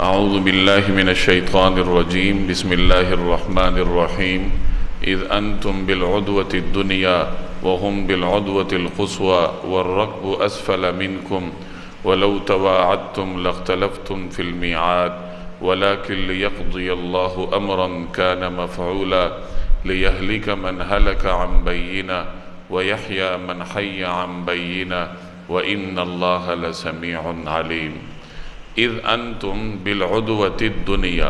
اعوذ باللہ من الشیطان الرجیم بسم اللہ الرحمن الرحیم اذ انتم بالعدوة الدنیا وهم بالعدوة القصوى والركب اسفل منکم ولو تواعدتم لاختلفتم في الميعاد ولكن ليقضي الله امرا كان مفعولا ليهلك من هلك عن بينه ويحيى من حي عن بينه وإن الله لسميع عليم۔ اذ انتم بالعدوة الدنیا،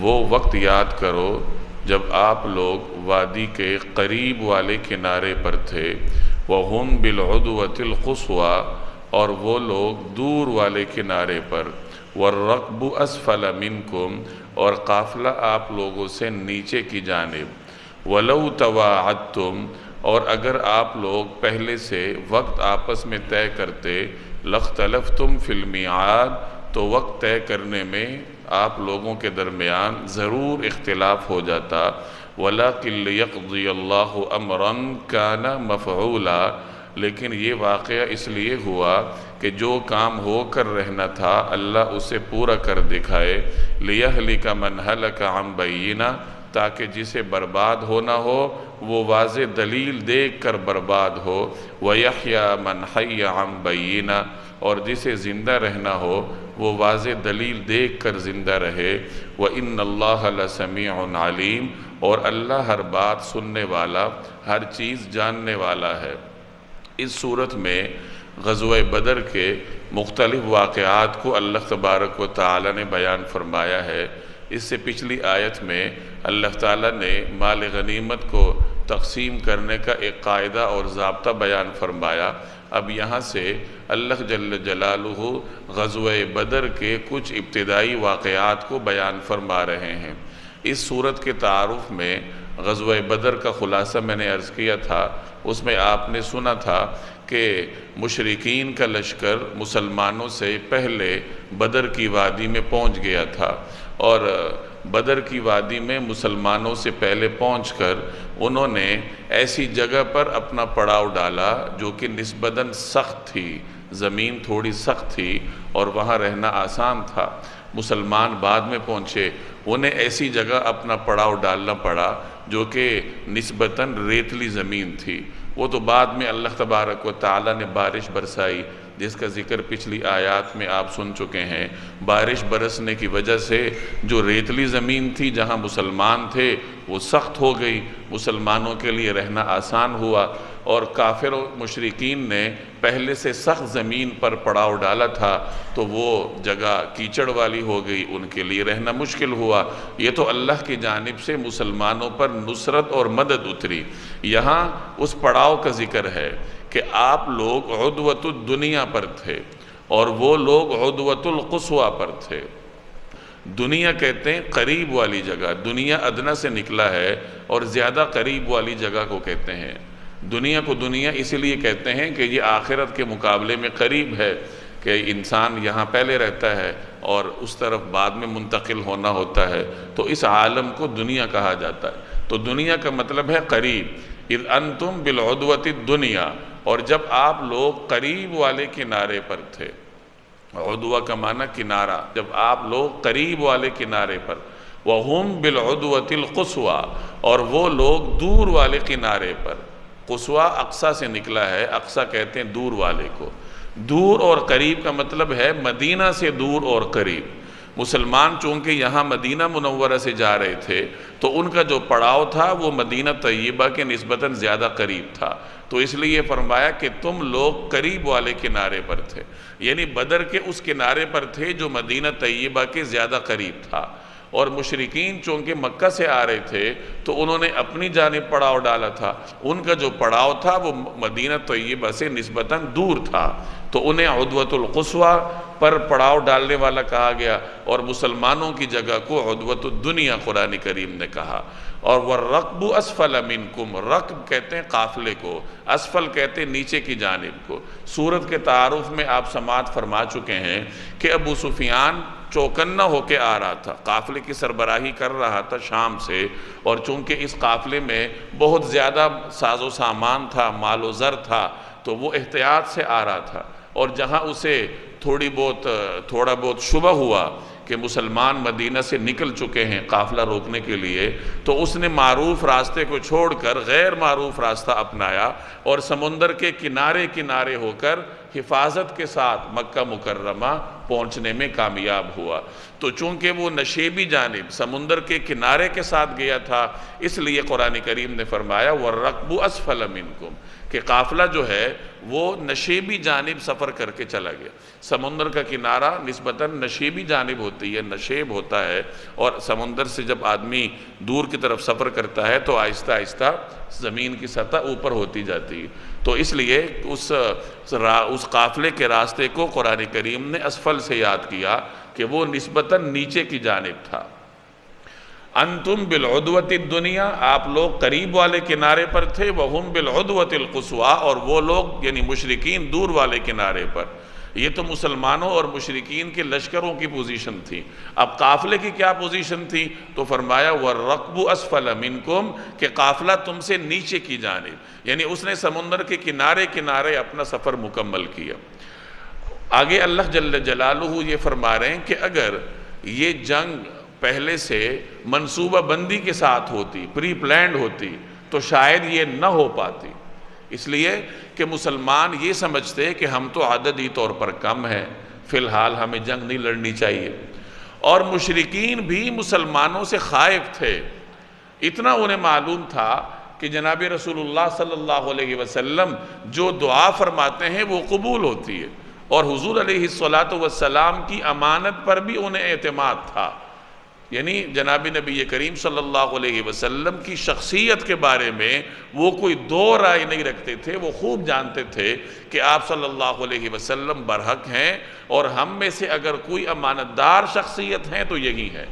وہ وقت یاد کرو جب آپ لوگ وادی کے قریب والے کنارے پر تھے، وَهُمْ بِالْعُدْوَةِ الْقُصْوَى، اور وہ لوگ دور والے کنارے پر، وَالرَّكْبُ أَسْفَلَ مِنْكُمْ، اور قافلہ آپ لوگوں سے نیچے کی جانب، وَلَوْ تَوَاعَدْتُمْ، اور اگر آپ لوگ پہلے سے وقت آپس میں طے کرتے، لَاخْتَلَفْتُمْ فِي الْمِيعَادِ، تو وقت طے کرنے میں آپ لوگوں کے درمیان ضرور اختلاف ہو جاتا، وَلَكِنْ لِيَقْضِيَ اللَّهُ أَمْرًا كَانَ مَفْعُولًا، لیکن یہ واقعہ اس لیے ہوا کہ جو کام ہو کر رہنا تھا اللہ اسے پورا کر دکھائے، لِيَهْلِكَ مَنْ هَلَكَ عَنْ بَيِّنَةٍ، تاکہ جسے برباد ہونا ہو وہ واضح دلیل دیکھ کر برباد ہو، وَيَحْيَى مَنْ حَيَّ عَنْ بَيِّنَةٍ، اور جسے زندہ رہنا ہو وہ واضح دلیل دیکھ کر زندہ رہے، وَإِنَّ اللَّهَ لَسَمِيعٌ عَلِيمٌ، اور اللہ ہر بات سننے والا، ہر چیز جاننے والا ہے۔ اس صورت میں غزوہ بدر کے مختلف واقعات کو اللہ تبارک و تعالی نے بیان فرمایا ہے۔ اس سے پچھلی آیت میں اللہ تعالیٰ نے مال غنیمت کو تقسیم کرنے کا ایک قاعدہ اور ضابطہ بیان فرمایا۔ اب یہاں سے اللہ جل جلالہ غزوہ بدر کے کچھ ابتدائی واقعات کو بیان فرما رہے ہیں۔ اس صورت کے تعارف میں غزوہ بدر کا خلاصہ میں نے عرض کیا تھا، اس میں آپ نے سنا تھا کہ مشرکین کا لشکر مسلمانوں سے پہلے بدر کی وادی میں پہنچ گیا تھا، اور بدر کی وادی میں مسلمانوں سے پہلے پہنچ کر انہوں نے ایسی جگہ پر اپنا پڑاؤ ڈالا جو کہ نسبتاً سخت تھی، زمین تھوڑی سخت تھی اور وہاں رہنا آسان تھا۔ مسلمان بعد میں پہنچے، انہیں ایسی جگہ اپنا پڑاؤ ڈالنا پڑا جو کہ نسبتاً ریتلی زمین تھی۔ وہ تو بعد میں اللہ تبارک و تعالی نے بارش برسائی، جس کا ذکر پچھلی آیات میں آپ سن چکے ہیں۔ بارش برسنے کی وجہ سے جو ریتلی زمین تھی جہاں مسلمان تھے وہ سخت ہو گئی، مسلمانوں کے لیے رہنا آسان ہوا، اور کافر و مشرکین نے پہلے سے سخت زمین پر پڑاؤ ڈالا تھا تو وہ جگہ کیچڑ والی ہو گئی، ان کے لیے رہنا مشکل ہوا۔ یہ تو اللہ کی جانب سے مسلمانوں پر نصرت اور مدد اتری۔ یہاں اس پڑاؤ کا ذکر ہے کہ آپ لوگ عدوۃ الدنیا پر تھے اور وہ لوگ عدوۃ القصویٰ پر تھے۔ دنیا کہتے ہیں قریب والی جگہ، دنیا ادنا سے نکلا ہے اور زیادہ قریب والی جگہ کو کہتے ہیں۔ دنیا کو دنیا اس لیے کہتے ہیں کہ یہ آخرت کے مقابلے میں قریب ہے، کہ انسان یہاں پہلے رہتا ہے اور اس طرف بعد میں منتقل ہونا ہوتا ہے، تو اس عالم کو دنیا کہا جاتا ہے۔ تو دنیا کا مطلب ہے قریب۔ اذ انتم بالعدوۃ الدنیا، اور جب آپ لوگ قریب والے کنارے پر تھے، عدوہ کا معنی کنارہ، جب آپ لوگ قریب والے کنارے پر، وَهُمْ بِالْعُدْوَةِ الْقُصْوَى، اور وہ لوگ دور والے کنارے پر۔ قصویٰ اقصیٰ سے نکلا ہے، اقصیٰ کہتے ہیں دور والے کو۔ دور اور قریب کا مطلب ہے مدینہ سے دور اور قریب۔ مسلمان چونکہ یہاں مدینہ منورہ سے جا رہے تھے تو ان کا جو پڑاؤ تھا وہ مدینہ طیبہ کے نسبتاً زیادہ قریب تھا، تو اس لیے فرمایا کہ تم لوگ قریب والے کنارے پر تھے، یعنی بدر کے اس کنارے پر تھے جو مدینہ طیبہ کے زیادہ قریب تھا۔ اور مشرکین چونکہ مکہ سے آ رہے تھے تو انہوں نے اپنی جانب پڑاؤ ڈالا تھا، ان کا جو پڑاؤ تھا وہ مدینہ طیبہ سے نسبتاً دور تھا، تو انہیں عدوۃ القصویٰ پر پڑاؤ ڈالنے والا کہا گیا، اور مسلمانوں کی جگہ کو عدوۃ الدنیا قرآن کریم نے کہا۔ اور وَالرَّكْبُ أَسْفَلَ مِنْكُمْ، رکب کہتے ہیں قافلے کو، اسفل کہتے ہیں نیچے کی جانب کو۔ سورت کے تعارف میں آپ سماعت فرما چکے ہیں کہ ابو سفیان چوکنا ہو کے آ رہا تھا، قافلے کی سربراہی کر رہا تھا شام سے، اور چونکہ اس قافلے میں بہت زیادہ ساز و سامان تھا، مال و زر تھا، تو وہ احتیاط سے آ رہا تھا، اور جہاں اسے تھوڑا بہت شبہ ہوا کہ مسلمان مدینہ سے نکل چکے ہیں قافلہ روکنے کے لیے، تو اس نے معروف راستے کو چھوڑ کر غیر معروف راستہ اپنایا اور سمندر کے کنارے کنارے ہو کر حفاظت کے ساتھ مکہ مکرمہ پہنچنے میں کامیاب ہوا۔ تو چونکہ وہ نشیبی جانب سمندر کے کنارے کے ساتھ گیا تھا، اس لیے قرآن کریم نے فرمایا وَالرَّكْبُ أَسْفَلَ مِنْكُمْ، کہ قافلہ جو ہے وہ نشیبی جانب سفر کر کے چلا گیا۔ سمندر کا کنارہ نسبتاً نشیبی جانب ہوتی ہے، نشیب ہوتا ہے، اور سمندر سے جب آدمی دور کی طرف سفر کرتا ہے تو آہستہ آہستہ زمین کی سطح اوپر ہوتی جاتی ہے، تو اس لیے اس قافلے کے راستے کو قرآن کریم نے اسفل سے یاد کیا کہ وہ نسبتاً نیچے کی جانب تھا۔ انتم بالعدوۃ الدنیا، آپ لوگ قریب والے کنارے پر تھے، وہم بالعدوۃ القصویٰ، اور وہ لوگ یعنی مشرکین دور والے کنارے پر۔ یہ تو مسلمانوں اور مشرکین کے لشکروں کی پوزیشن تھی۔ اب قافلے کی کیا پوزیشن تھی؟ تو فرمایا وَالرَّكْبُ أَسْفَلَ مِنْكُمْ، کہ قافلہ تم سے نیچے کی جانب، یعنی اس نے سمندر کے کنارے کنارے اپنا سفر مکمل کیا۔ آگے اللہ جل جلالہ یہ فرما رہے ہیں کہ اگر یہ جنگ پہلے سے منصوبہ بندی کے ساتھ ہوتی، پری پلانڈ ہوتی، تو شاید یہ نہ ہو پاتی، اس لیے کہ مسلمان یہ سمجھتے کہ ہم تو عددی طور پر کم ہیں، فی الحال ہمیں جنگ نہیں لڑنی چاہیے، اور مشرکین بھی مسلمانوں سے خائف تھے۔ اتنا انہیں معلوم تھا کہ جناب رسول اللہ صلی اللہ علیہ وسلم جو دعا فرماتے ہیں وہ قبول ہوتی ہے، اور حضور علیہ السلام کی امانت پر بھی انہیں اعتماد تھا، یعنی جناب نبی کریم صلی اللہ علیہ وسلم کی شخصیت کے بارے میں وہ کوئی دو رائے نہیں رکھتے تھے، وہ خوب جانتے تھے کہ آپ صلی اللہ علیہ وسلم برحق ہیں، اور ہم میں سے اگر کوئی امانتدار شخصیت ہیں تو یہی ہے۔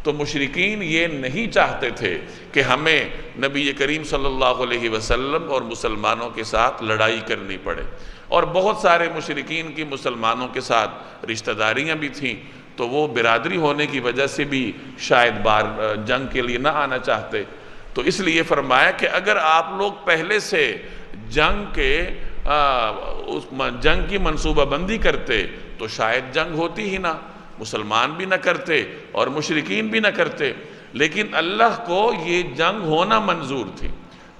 تو مشرکین یہ نہیں چاہتے تھے کہ ہمیں نبی کریم صلی اللہ علیہ وسلم اور مسلمانوں کے ساتھ لڑائی کرنی پڑے، اور بہت سارے مشرکین کی مسلمانوں کے ساتھ رشتہ داریاں بھی تھیں، تو وہ برادری ہونے کی وجہ سے بھی شاید جنگ کے لیے نہ آنا چاہتے۔ تو اس لیے فرمایا کہ اگر آپ لوگ پہلے سے جنگ کی منصوبہ بندی کرتے تو شاید جنگ ہوتی ہی نہ، مسلمان بھی نہ کرتے اور مشرکین بھی نہ کرتے، لیکن اللہ کو یہ جنگ ہونا منظور تھی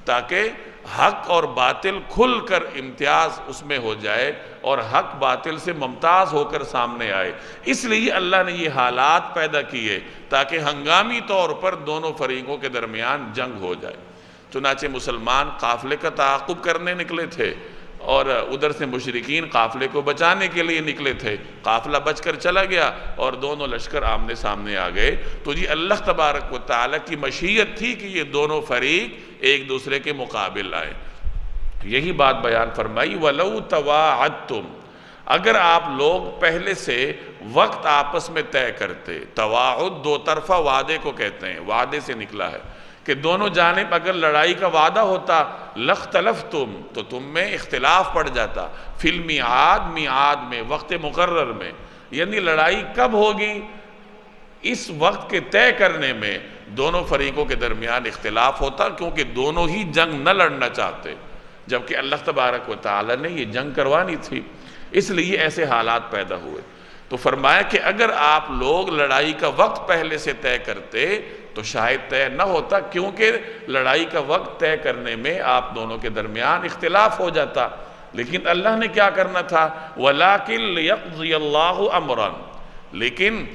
تاکہ حق اور باطل کھل کر امتیاز اس میں ہو جائے اور حق باطل سے ممتاز ہو کر سامنے آئے۔ اس لیے اللہ نے یہ حالات پیدا کیے تاکہ ہنگامی طور پر دونوں فریقوں کے درمیان جنگ ہو جائے۔ چنانچہ مسلمان قافلے کا تعاقب کرنے نکلے تھے، اور ادھر سے مشرکین قافلے کو بچانے کے لیے نکلے تھے، قافلہ بچ کر چلا گیا اور دونوں لشکر آمنے سامنے آ گئے۔ تو یہ اللہ تبارک و تعالیٰ کی مشیت تھی کہ یہ دونوں فریق ایک دوسرے کے مقابل آئے۔ یہی بات بیان فرمائی وَلَوْ تَوَاعَدْتُمْ، اگر آپ لوگ پہلے سے وقت آپس میں طے کرتے۔ تواعد دو طرفہ وعدے کو کہتے ہیں، وعدے سے نکلا ہے کہ دونوں جانب اگر لڑائی کا وعدہ ہوتا لَاخْتَلَفْتُمْ، تو تم میں اختلاف پڑ جاتا، فی المیعاد، میعاد میں، وقت مقرر میں، یعنی لڑائی کب ہوگی اس وقت کے طے کرنے میں دونوں فریقوں کے درمیان اختلاف ہوتا، کیونکہ دونوں ہی جنگ نہ لڑنا چاہتے، جبکہ اللہ تبارک و تعالی نے یہ جنگ کروانی تھی، اس لیے ایسے حالات پیدا ہوئے۔ تو فرمایا کہ اگر آپ لوگ لڑائی کا وقت پہلے سے طے کرتے تو شاید طے نہ ہوتا، کیونکہ لڑائی کا وقت طے کرنے میں آپ دونوں کے درمیان اختلاف ہو جاتا۔ لیکن اللہ نے کیا کرنا تھا؟ وَلَٰكِن لِيَقْضِيَ اللَّهُ أَمْرًا، لیکن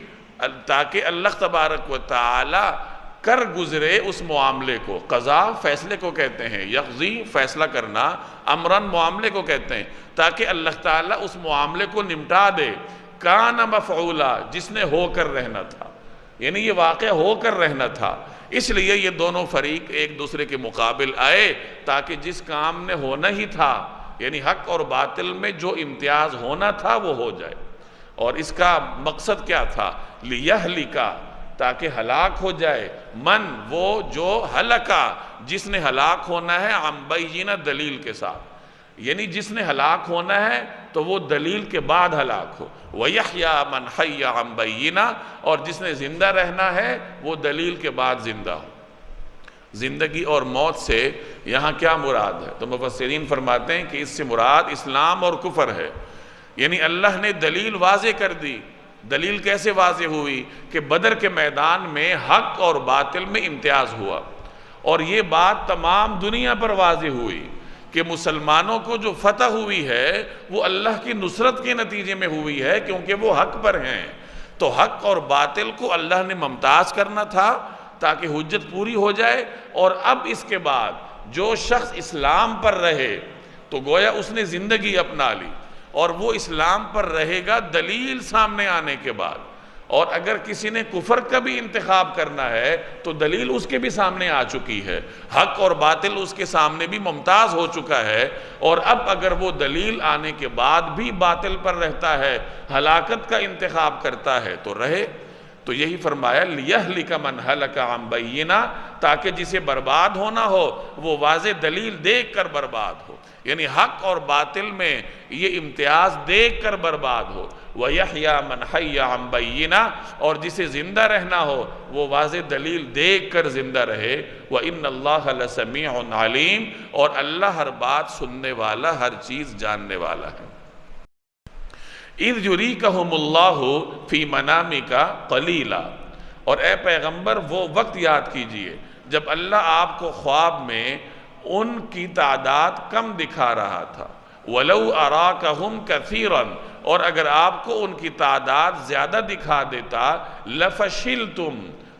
تاکہ اللہ تبارک و تعالی کر گزرے اس معاملے کو۔ قضا فیصلے کو کہتے ہیں، یقضی فیصلہ کرنا، امرن معاملے کو کہتے ہیں، تاکہ اللہ تعالیٰ اس معاملے کو نمٹا دے۔ کان مفعولا، جس نے ہو کر رہنا تھا، یعنی یہ واقعہ ہو کر رہنا تھا، اس لیے یہ دونوں فریق ایک دوسرے کے مقابل آئے تاکہ جس کام نے ہونا ہی تھا، یعنی حق اور باطل میں جو امتیاز ہونا تھا وہ ہو جائے۔ اور اس کا مقصد کیا تھا؟ لِيَهْلِكَ، تاکہ ہلاک ہو جائے، من وہ جو ہلکا، جس نے ہلاک ہونا ہے، عن بینہ دلیل کے ساتھ، یعنی جس نے ہلاک ہونا ہے تو وہ دلیل کے بعد ہلاک ہو، وَيَحْيَا مَنْ حَيَّ عَنْ بَيِّنَةٍ، اور جس نے زندہ رہنا ہے وہ دلیل کے بعد زندہ ہو۔ زندگی اور موت سے یہاں کیا مراد ہے؟ تو مفسرین فرماتے ہیں کہ اس سے مراد اسلام اور کفر ہے، یعنی اللہ نے دلیل واضح کر دی دلیل کیسے واضح ہوئی کہ بدر کے میدان میں حق اور باطل میں امتیاز ہوا، اور یہ بات تمام دنیا پر واضح ہوئی کہ مسلمانوں کو جو فتح ہوئی ہے وہ اللہ کی نصرت کے نتیجے میں ہوئی ہے، کیونکہ وہ حق پر ہیں۔ تو حق اور باطل کو اللہ نے ممتاز کرنا تھا تاکہ حجت پوری ہو جائے، اور اب اس کے بعد جو شخص اسلام پر رہے تو گویا اس نے زندگی اپنا لی، اور وہ اسلام پر رہے گا دلیل سامنے آنے کے بعد، اور اگر کسی نے کفر کا بھی انتخاب کرنا ہے تو دلیل اس کے بھی سامنے آ چکی ہے، حق اور باطل اس کے سامنے بھی ممتاز ہو چکا ہے، اور اب اگر وہ دلیل آنے کے بعد بھی باطل پر رہتا ہے، ہلاکت کا انتخاب کرتا ہے تو رہے۔ تو یہی فرمایا لِيَهْلِكَ مَنْ هَلَكَ عَنْ بَيِّنَةٍ، تاکہ جسے برباد ہونا ہو وہ واضح دلیل دیکھ کر برباد ہو، یعنی حق اور باطل میں یہ امتیاز دیکھ کر برباد ہو۔ وَيَحْيَا مَنْ حَيَّ عَنْ بَيِّنَةٍ، اور جسے زندہ رہنا ہو وہ واضح دلیل دیکھ کر زندہ رہے۔ وَإِنَّ اللَّهَ لَسَمِيعٌ عَلِيمٌ، اور اللہ ہر بات سننے والا، ہر چیز جاننے والا ہے۔ اِذْ يُرِيكَهُمُ اللَّهُ فِي مَنَامِكَ قَلِيلًا، اور اے پیغمبر وہ وقت یاد کیجئے جب اللہ آپ کو خواب میں ان کی تعداد کم دکھا رہا تھا۔ وَلَوْ أَرَاكَهُمْ كَثِيرًا، اور اگر آپ کو ان کی تعداد زیادہ دکھا دیتا، لَفَشِلْتُمْ،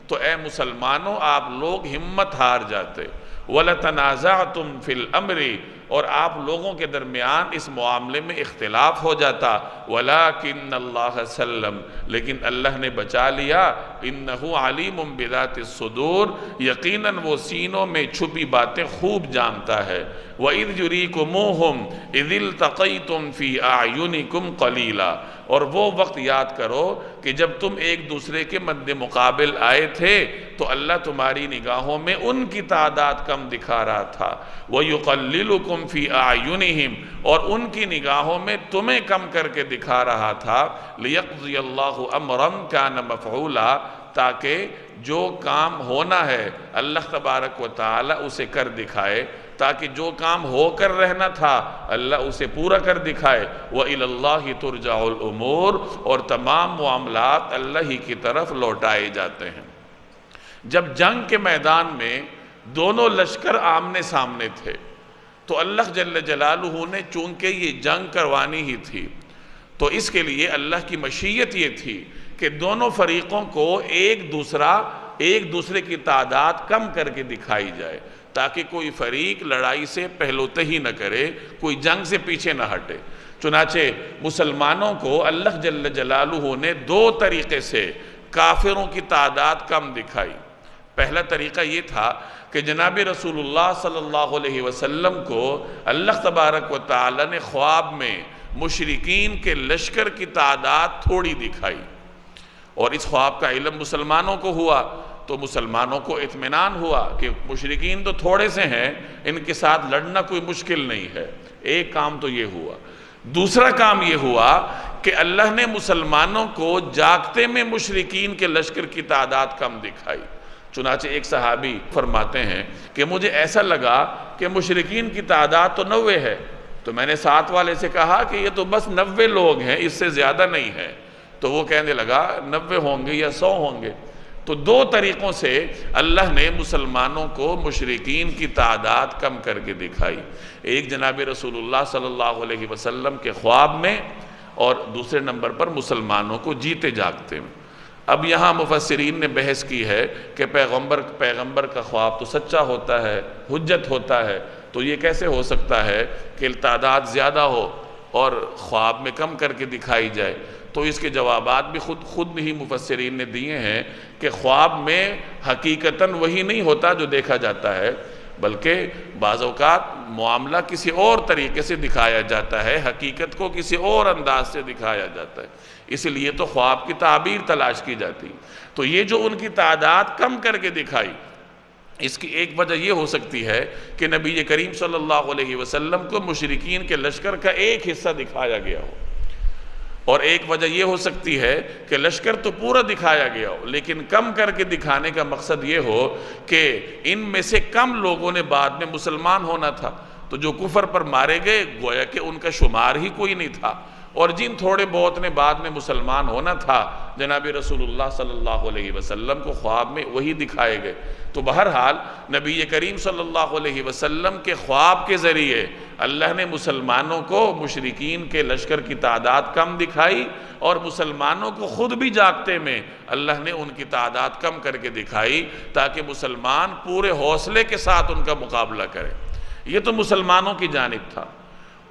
تو اے مسلمانوں آپ لوگ ہمت ہار جاتے۔ وَلَتَنَازَعْتُمْ فِي الْأَمْرِ، اور آپ لوگوں کے درمیان اس معاملے میں اختلاف ہو جاتا۔ وَلَكِنَّ اللَّهَ سَلَّمَ، لیکن اللہ نے بچا لیا۔ إِنَّهُ عَلِيمٌ بِذَاتِ الصُّدُورِ، یقیناً وہ سینوں میں چھپی باتیں خوب جانتا ہے۔ وَإِذْ يُرِيكُمُوهُمْ إِذِ الْتَقَيْتُمْ فِي أَعْيُنِكُمْ قَلِيلًا، اور وہ وقت یاد کرو کہ جب تم ایک دوسرے کے مد مقابل آئے تھے تو اللہ تمہاری نگاہوں میں ان کی تعداد کم دکھا رہا تھا۔ وَيُقَلِّلُكُمْ فِي أَعْيُنِهِمْ، اور ان کی نگاہوں میں تمہیں کم کر کے دکھا رہا تھا۔ لِيَقْضِيَ اللَّهُ أَمْرًا كَانَ مَفْعُولًا، تاکہ جو کام ہونا ہے اللہ تبارک و تعالی اسے کر دکھائے، تاکہ جو کام ہو کر رہنا تھا اللہ اسے پورا کر دکھائے۔ وَإِلَى اللَّهِ تُرْجَعُ الْأُمُورِ، اور تمام معاملات اللہ ہی کی طرف لوٹائے جاتے ہیں۔ جب جنگ کے میدان میں دونوں لشکر آمنے سامنے تھے تو اللہ جل جلالہ نے چونکہ یہ جنگ کروانی ہی تھی، تو اس کے لیے اللہ کی مشیت یہ تھی کہ دونوں فریقوں کو ایک دوسرے کی تعداد کم کر کے دکھائی جائے، تاکہ کوئی فریق لڑائی سے پہلوتہی نہ کرے، کوئی جنگ سے پیچھے نہ ہٹے۔ چنانچہ مسلمانوں کو اللہ جل جلالہ نے دو طریقے سے کافروں کی تعداد کم دکھائی۔ پہلا طریقہ یہ تھا کہ جناب رسول اللہ صلی اللہ علیہ وسلم کو اللہ تبارک و تعالی نے خواب میں مشرکین کے لشکر کی تعداد تھوڑی دکھائی، اور اس خواب کا علم مسلمانوں کو ہوا تو مسلمانوں کو اطمینان ہوا کہ مشرکین تو تھوڑے سے ہیں، ان کے ساتھ لڑنا کوئی مشکل نہیں ہے۔ ایک کام تو یہ ہوا۔ دوسرا کام یہ ہوا کہ اللہ نے مسلمانوں کو جاگتے میں مشرکین کے لشکر کی تعداد کم دکھائی۔ چنانچہ ایک صحابی فرماتے ہیں کہ مجھے ایسا لگا کہ مشرکین کی تعداد تو 90 ہے، تو میں نے ساتھ والے سے کہا کہ یہ تو بس 90 لوگ ہیں، اس سے زیادہ نہیں ہے۔ تو وہ کہنے لگا 90 ہوں گے یا 100 ہوں گے۔ تو دو طریقوں سے اللہ نے مسلمانوں کو مشرکین کی تعداد کم کر کے دکھائی، ایک جناب رسول اللہ صلی اللہ علیہ وسلم کے خواب میں، اور دوسرے نمبر پر مسلمانوں کو جیتے جاگتے میں۔ اب یہاں مفسرین نے بحث کی ہے کہ پیغمبر کا خواب تو سچا ہوتا ہے، حجت ہوتا ہے، تو یہ کیسے ہو سکتا ہے کہ تعداد زیادہ ہو اور خواب میں کم کر کے دکھائی جائے؟ تو اس کے جوابات بھی خود ہی مفسرین نے دیے ہیں کہ خواب میں حقیقتاً وہی نہیں ہوتا جو دیکھا جاتا ہے، بلکہ بعض اوقات معاملہ کسی اور طریقے سے دکھایا جاتا ہے، حقیقت کو کسی اور انداز سے دکھایا جاتا ہے، اس لیے تو خواب کی تعبیر تلاش کی جاتی۔ تو یہ جو ان کی تعداد کم کر کے دکھائی، اس کی ایک وجہ یہ ہو سکتی ہے کہ نبی کریم صلی اللہ علیہ وسلم کو مشرکین کے لشکر کا ایک حصہ دکھایا گیا ہو، اور ایک وجہ یہ ہو سکتی ہے کہ لشکر تو پورا دکھایا گیا ہو لیکن کم کر کے دکھانے کا مقصد یہ ہو کہ ان میں سے کم لوگوں نے بعد میں مسلمان ہونا تھا، تو جو کفر پر مارے گئے گویا کہ ان کا شمار ہی کوئی نہیں تھا، اور جن تھوڑے بہت نے بعد میں مسلمان ہونا تھا، جناب رسول اللہ صلی اللہ علیہ وسلم کو خواب میں وہی دکھائے گئے۔ تو بہرحال نبی کریم صلی اللہ علیہ وسلم کے خواب کے ذریعے اللہ نے مسلمانوں کو مشرکین کے لشکر کی تعداد کم دکھائی، اور مسلمانوں کو خود بھی جاگتے میں اللہ نے ان کی تعداد کم کر کے دکھائی، تاکہ مسلمان پورے حوصلے کے ساتھ ان کا مقابلہ کریں۔ یہ تو مسلمانوں کی جانب تھا۔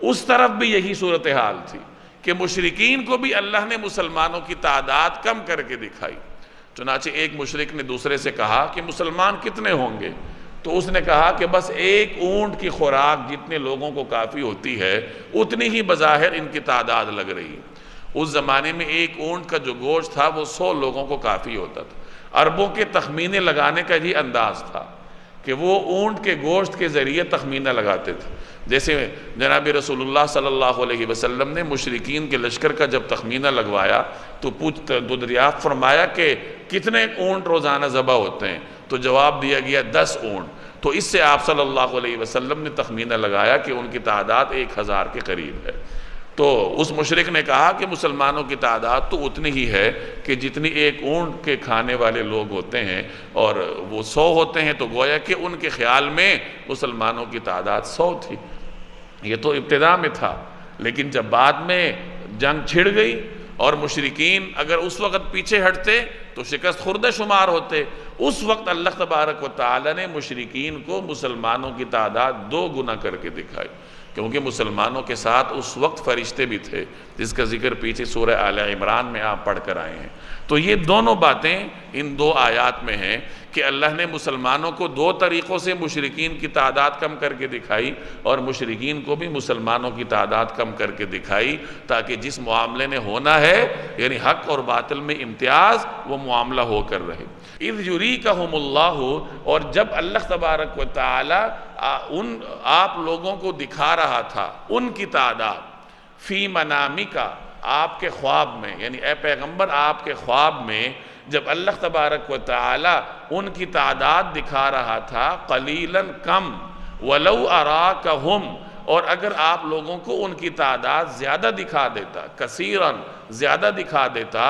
اس طرف بھی یہی صورتحال تھی کہ مشرکین کو بھی اللہ نے مسلمانوں کی تعداد کم کر کے دکھائی۔ چنانچہ ایک مشرک نے دوسرے سے کہا کہ مسلمان کتنے ہوں گے؟ تو اس نے کہا کہ بس ایک اونٹ کی خوراک جتنے لوگوں کو کافی ہوتی ہے اتنی ہی بظاہر ان کی تعداد لگ رہی ہے۔ اس زمانے میں ایک اونٹ کا جو گوشت تھا وہ 100 لوگوں کو کافی ہوتا تھا۔ عربوں کے تخمینے لگانے کا یہ انداز تھا کہ وہ اونٹ کے گوشت کے ذریعے تخمینہ لگاتے تھے۔ جیسے جناب رسول اللہ صلی اللہ علیہ وسلم نے مشرکین کے لشکر کا جب تخمینہ لگوایا تو دریافت فرمایا کہ کتنے اونٹ روزانہ ذبح ہوتے ہیں؟ تو جواب دیا گیا 10 اونٹ۔ تو اس سے آپ صلی اللہ علیہ وسلم نے تخمینہ لگایا کہ ان کی تعداد 1000 کے قریب ہے۔ تو اس مشرک نے کہا کہ مسلمانوں کی تعداد تو اتنی ہی ہے کہ جتنی ایک اونٹ کے کھانے والے لوگ ہوتے ہیں، اور وہ 100 ہوتے ہیں، تو گویا کہ ان کے خیال میں مسلمانوں کی تعداد 100 تھی۔ یہ تو ابتدا میں تھا، لیکن جب بعد میں جنگ چھڑ گئی اور مشرکین اگر اس وقت پیچھے ہٹتے تو شکست خوردہ شمار ہوتے، اس وقت اللہ تبارک و تعالی نے مشرکین کو مسلمانوں کی تعداد 2 گنا کر کے دکھائی، کیونکہ مسلمانوں کے ساتھ اس وقت فرشتے بھی تھے، جس کا ذکر پیچھے سورہ آل عمران میں آپ پڑھ کر آئے ہیں۔ تو یہ دونوں باتیں ان 2 آیات میں ہیں کہ اللہ نے مسلمانوں کو 2 طریقوں سے مشرکین کی تعداد کم کر کے دکھائی، اور مشرکین کو بھی مسلمانوں کی تعداد کم کر کے دکھائی، تاکہ جس معاملے نے ہونا ہے یعنی حق اور باطل میں امتیاز، وہ معاملہ ہو کر رہے۔ اِذْ يُرِيكَهُمُ اللَّهُ، اور جب اللہ تبارک و تعالی آپ لوگوں کو دکھا رہا تھا ان کی تعداد، فی منامکا، آپ کے خواب میں، یعنی اے پیغمبر آپ کے خواب میں جب اللہ تبارک و تعالی ان کی تعداد دکھا رہا تھا، قلیلاً کم، ولو اراکہم، اور اگر آپ لوگوں کو ان کی تعداد زیادہ دکھا دیتا، کثیراً زیادہ دکھا دیتا،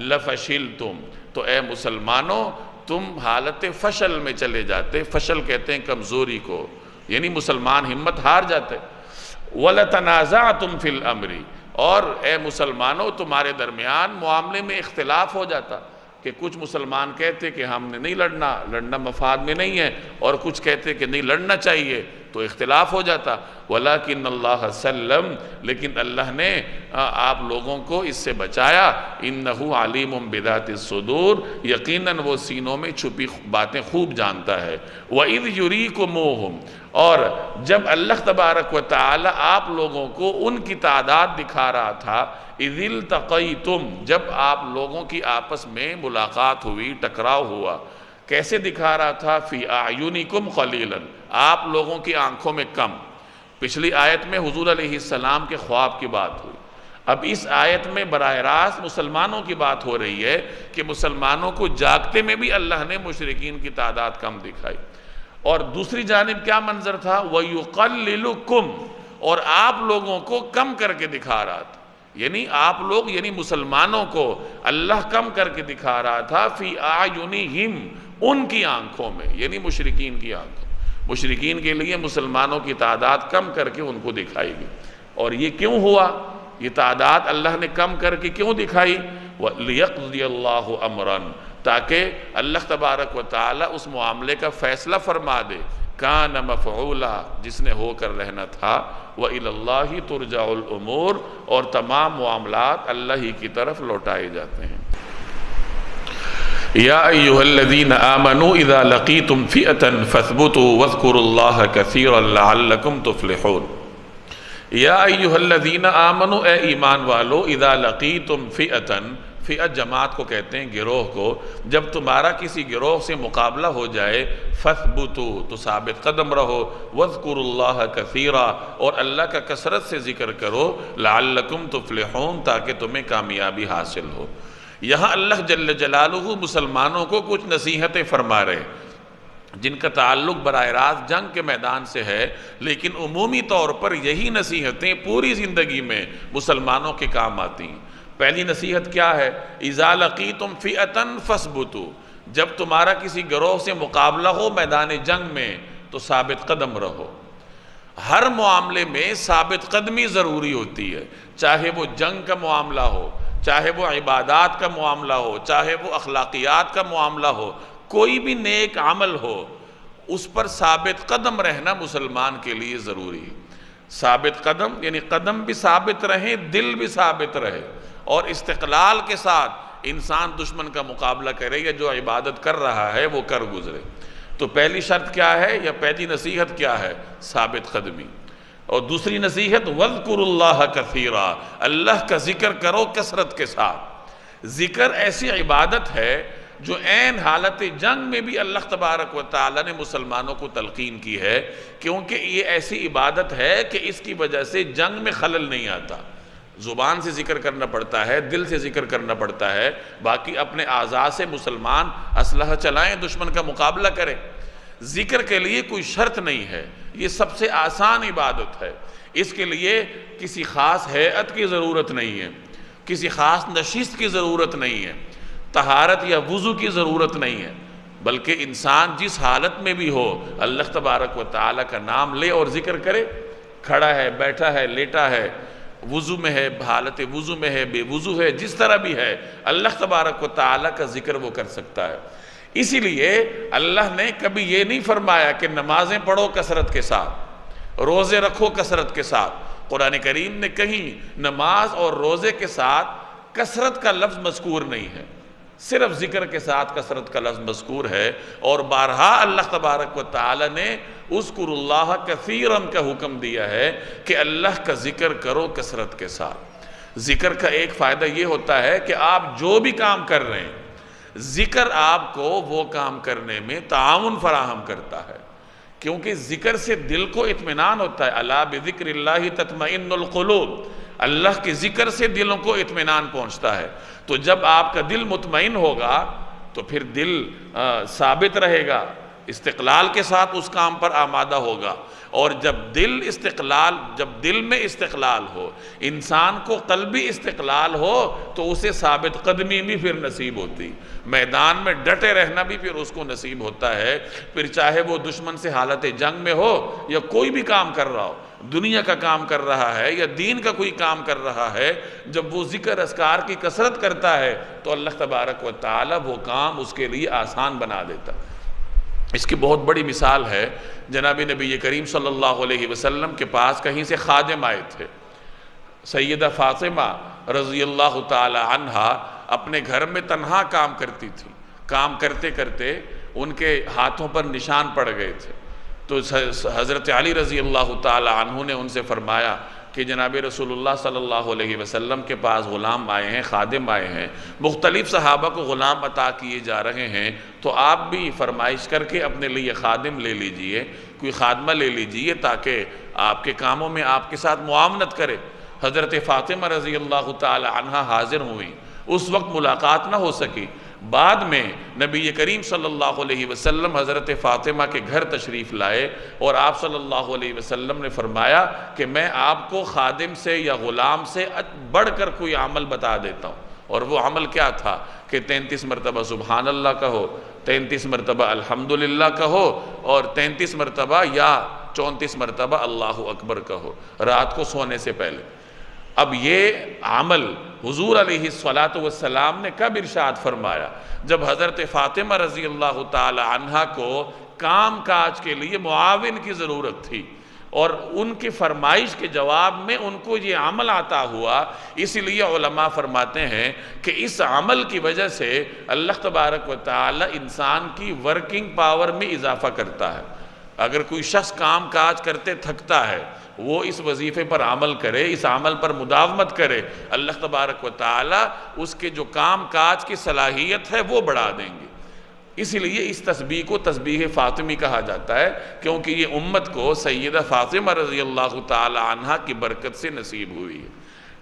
لفشلتم، تو اے مسلمانوں تم حالت فشل میں چلے جاتے۔ فشل کہتے ہیں کمزوری کو، یعنی مسلمان ہمت ہار جاتے۔ وَلَتَنَازَعْتُمْ فِي الْأَمْرِ، اور اے مسلمانوں تمہارے درمیان معاملے میں اختلاف ہو جاتا، کہ کچھ مسلمان کہتے کہ ہم نے نہیں لڑنا مفاد میں نہیں ہے، اور کچھ کہتے کہ نہیں لڑنا چاہیے، تو اختلاف ہو جاتا۔ وَلَكِنَّ اللَّهَ سَلَّمَ، لیکن اللہ نے آپ لوگوں کو اس سے بچایا۔ إِنَّهُ عَلِيمٌ بِذَاتِ الصُّدُورِ، یقیناً وہ سینوں میں چھپی باتیں خوب جانتا ہے۔ وَإِذْ يُرِيكُمُوهُمْ، اور جب اللہ تبارک و تعالی آپ لوگوں کو ان کی تعداد دکھا رہا تھا، اِذِ الْتَقَيْتُمْ، جب آپ لوگوں کی آپس میں ملاقات ہوئی، ٹکراؤ ہوا، کیسے دکھا رہا تھا؟ فی اعینکم قلیلا، آپ لوگوں کی آنکھوں میں کم۔ پچھلی آیت میں حضور علیہ السلام کے خواب کی بات ہوئی، اب اس آیت میں براہ راست مسلمانوں کی بات ہو رہی ہے کہ مسلمانوں کو جاگتے میں بھی اللہ نے مشرکین کی تعداد کم دکھائی۔ اور دوسری جانب کیا منظر تھا؟ وَيُقَلِّلُكُمْ، اور آپ لوگوں کو کم کر کے دکھا رہا تھا، یعنی آپ لوگ یعنی مسلمانوں کو اللہ کم کر کے دکھا رہا تھا، فی اعینہم، ان کی آنکھوں میں، یعنی مشرکین کی آنکھوں۔ مشرکین کے لیے مسلمانوں کی تعداد کم کر کے ان کو دکھائی گئی۔ اور یہ کیوں ہوا؟ یہ تعداد اللہ نے کم کر کے کیوں دکھائی؟ وَلِيَقْضِيَ اللَّهُ أَمْرًا، تاکہ اللہ تبارک و تعالی اس معاملے کا فیصلہ فرما دے، کان مفعولا، جس نے ہو کر رہنا تھا، وَإِلَى اللَّهِ تُرْجَعُ الْأُمُورِ، اور تمام معاملات اللہ ہی کی طرف لوٹائے جاتے ہیں۔ یا ایہا الذین آمنوا اذا لقیتم فئۃ فاثبتوا واذکروا اللہ کثیرا لعلکم تفلحون۔ یا ایہا الذین آمنوا، اے ایمان والو، اذا لقیتم فئۃ، فئت جماعت کو کہتے ہیں، گروہ کو، جب تمہارا کسی گروہ سے مقابلہ ہو جائے، فَاثْبُتُوا، تو ثابت قدم رہو، وَاذْكُرُوا اللَّهَ كَثِيرًا، اور اللہ کا کثرت سے ذکر کرو، لَعَلَّكُمْ تُفْلِحُونَ، تاکہ تمہیں کامیابی حاصل ہو۔ یہاں اللہ جل جلالہ مسلمانوں کو کچھ نصیحتیں فرما رہے، جن کا تعلق براہ راست جنگ کے میدان سے ہے، لیکن عمومی طور پر یہی نصیحتیں پوری زندگی میں مسلمانوں کے کام آتی ہیں۔ پہلی نصیحت کیا ہے؟ اذا لقیتم فئۃ فاثبتوا، جب تمہارا کسی گروہ سے مقابلہ ہو میدان جنگ میں تو ثابت قدم رہو۔ ہر معاملے میں ثابت قدمی ضروری ہوتی ہے، چاہے وہ جنگ کا معاملہ ہو، چاہے وہ عبادات کا معاملہ ہو، چاہے وہ اخلاقیات کا معاملہ ہو، کوئی بھی نیک عمل ہو، اس پر ثابت قدم رہنا مسلمان کے لیے ضروری ہے۔ ثابت قدم یعنی قدم بھی ثابت رہیں، دل بھی ثابت رہے، اور استقلال کے ساتھ انسان دشمن کا مقابلہ کرے یا جو عبادت کر رہا ہے وہ کر گزرے۔ تو پہلی شرط کیا ہے یا پہلی نصیحت کیا ہے؟ ثابت قدمی۔ اور دوسری نصیحت وَاذْكُرُوا اللَّهَ كَثِيرًا، اللہ کا ذکر کرو کثرت کے ساتھ۔ ذکر ایسی عبادت ہے جو عین حالت جنگ میں بھی اللہ تبارک و تعالیٰ نے مسلمانوں کو تلقین کی ہے، کیونکہ یہ ایسی عبادت ہے کہ اس کی وجہ سے جنگ میں خلل نہیں آتا۔ زبان سے ذکر کرنا پڑتا ہے، دل سے ذکر کرنا پڑتا ہے، باقی اپنے اعضاء سے مسلمان اسلحہ چلائیں، دشمن کا مقابلہ کریں۔ ذکر کے لیے کوئی شرط نہیں ہے، یہ سب سے آسان عبادت ہے۔ اس کے لیے کسی خاص ہیئت کی ضرورت نہیں ہے، کسی خاص نشست کی ضرورت نہیں ہے، طہارت یا وضو کی ضرورت نہیں ہے، بلکہ انسان جس حالت میں بھی ہو اللہ تبارک و تعالیٰ کا نام لے اور ذکر کرے۔ کھڑا ہے، بیٹھا ہے، لیٹا ہے، وضو میں ہے، حالت وضو میں ہے، بے وضو ہے، جس طرح بھی ہے اللہ تبارک و تعالیٰ کا ذکر وہ کر سکتا ہے۔ اسی لیے اللہ نے کبھی یہ نہیں فرمایا کہ نمازیں پڑھو کثرت کے ساتھ، روزے رکھو کثرت کے ساتھ۔ قرآن کریم نے کہیں نماز اور روزے کے ساتھ کثرت کا لفظ مذکور نہیں ہے، صرف ذکر کے ساتھ کثرت کا لفظ مذکور ہے۔ اور بارہا اللہ تبارک و تعالی نے اذکروا اللہ کثیرا کا حکم دیا ہے کہ اللہ کا ذکر کرو کثرت کے ساتھ۔ ذکر کا ایک فائدہ یہ ہوتا ہے کہ آپ جو بھی کام کر رہے ہیں، ذکر آپ کو وہ کام کرنے میں تعاون فراہم کرتا ہے، کیونکہ ذکر سے دل کو اطمینان ہوتا ہے۔ الا بذکر اللہ تطمئن القلوب، اللہ کے ذکر سے دلوں کو اطمینان پہنچتا ہے۔ تو جب آپ کا دل مطمئن ہوگا تو پھر دل ثابت رہے گا، استقلال کے ساتھ اس کام پر آمادہ ہوگا۔ اور جب دل میں استقلال ہو، انسان کو قلبی استقلال ہو، تو اسے ثابت قدمی بھی پھر نصیب ہوتی، میدان میں ڈٹے رہنا بھی پھر اس کو نصیب ہوتا ہے۔ پھر چاہے وہ دشمن سے حالت جنگ میں ہو یا کوئی بھی کام کر رہا ہو، دنیا کا کام کر رہا ہے یا دین کا کوئی کام کر رہا ہے، جب وہ ذکر اذکار کی کثرت کرتا ہے تو اللہ تبارک و تعالی وہ کام اس کے لیے آسان بنا دیتا۔ اس کی بہت بڑی مثال ہے، جناب نبی کریم صلی اللہ علیہ وسلم کے پاس کہیں سے خادم آئے تھے۔ سیدہ فاطمہ رضی اللہ تعالی عنہا اپنے گھر میں تنہا کام کرتی تھی، کام کرتے کرتے ان کے ہاتھوں پر نشان پڑ گئے تھے۔ تو حضرت علی رضی اللہ تعالی عنہ نے ان سے فرمایا کہ جناب رسول اللہ صلی اللہ علیہ وسلم کے پاس غلام آئے ہیں، خادم آئے ہیں، مختلف صحابہ کو غلام عطا کیے جا رہے ہیں، تو آپ بھی فرمائش کر کے اپنے لیے خادم لے لیجئے، کوئی خادمہ لے لیجئے تاکہ آپ کے کاموں میں آپ کے ساتھ معاونت کرے۔ حضرت فاطمہ رضی اللہ تعالی عنہ حاضر ہوئیں، اس وقت ملاقات نہ ہو سکی۔ بعد میں نبی کریم صلی اللہ علیہ وسلم حضرت فاطمہ کے گھر تشریف لائے اور آپ صلی اللہ علیہ وسلم نے فرمایا کہ میں آپ کو خادم سے یا غلام سے بڑھ کر کوئی عمل بتا دیتا ہوں۔ اور وہ عمل کیا تھا کہ 33 مرتبہ سبحان اللہ کہو، 33 مرتبہ الحمدللہ کہو، اور 33 مرتبہ یا 34 مرتبہ اللہ اکبر کہو رات کو سونے سے پہلے۔ اب یہ عمل حضور علیہ السلام نے کب ارشاد فرمایا؟ جب حضرت فاطمہ رضی اللہ تعالی عنہا کو کام کاج کے لیے معاون کی ضرورت تھی، اور ان کی فرمائش کے جواب میں ان کو یہ عمل عطا ہوا۔ اسی لیے علماء فرماتے ہیں کہ اس عمل کی وجہ سے اللہ تبارک و تعالی انسان کی ورکنگ پاور میں اضافہ کرتا ہے۔ اگر کوئی شخص کام کاج کرتے تھکتا ہے، وہ اس وظیفے پر عمل کرے، اس عمل پر مداومت کرے، اللہ تبارک و تعالی اس کے جو کام کاج کی صلاحیت ہے وہ بڑھا دیں گے۔ اسی لیے اس تسبیح کو تسبیح فاطمی کہا جاتا ہے، کیونکہ یہ امت کو سیدہ فاطمہ رضی اللہ تعالی عنہا کی برکت سے نصیب ہوئی ہے۔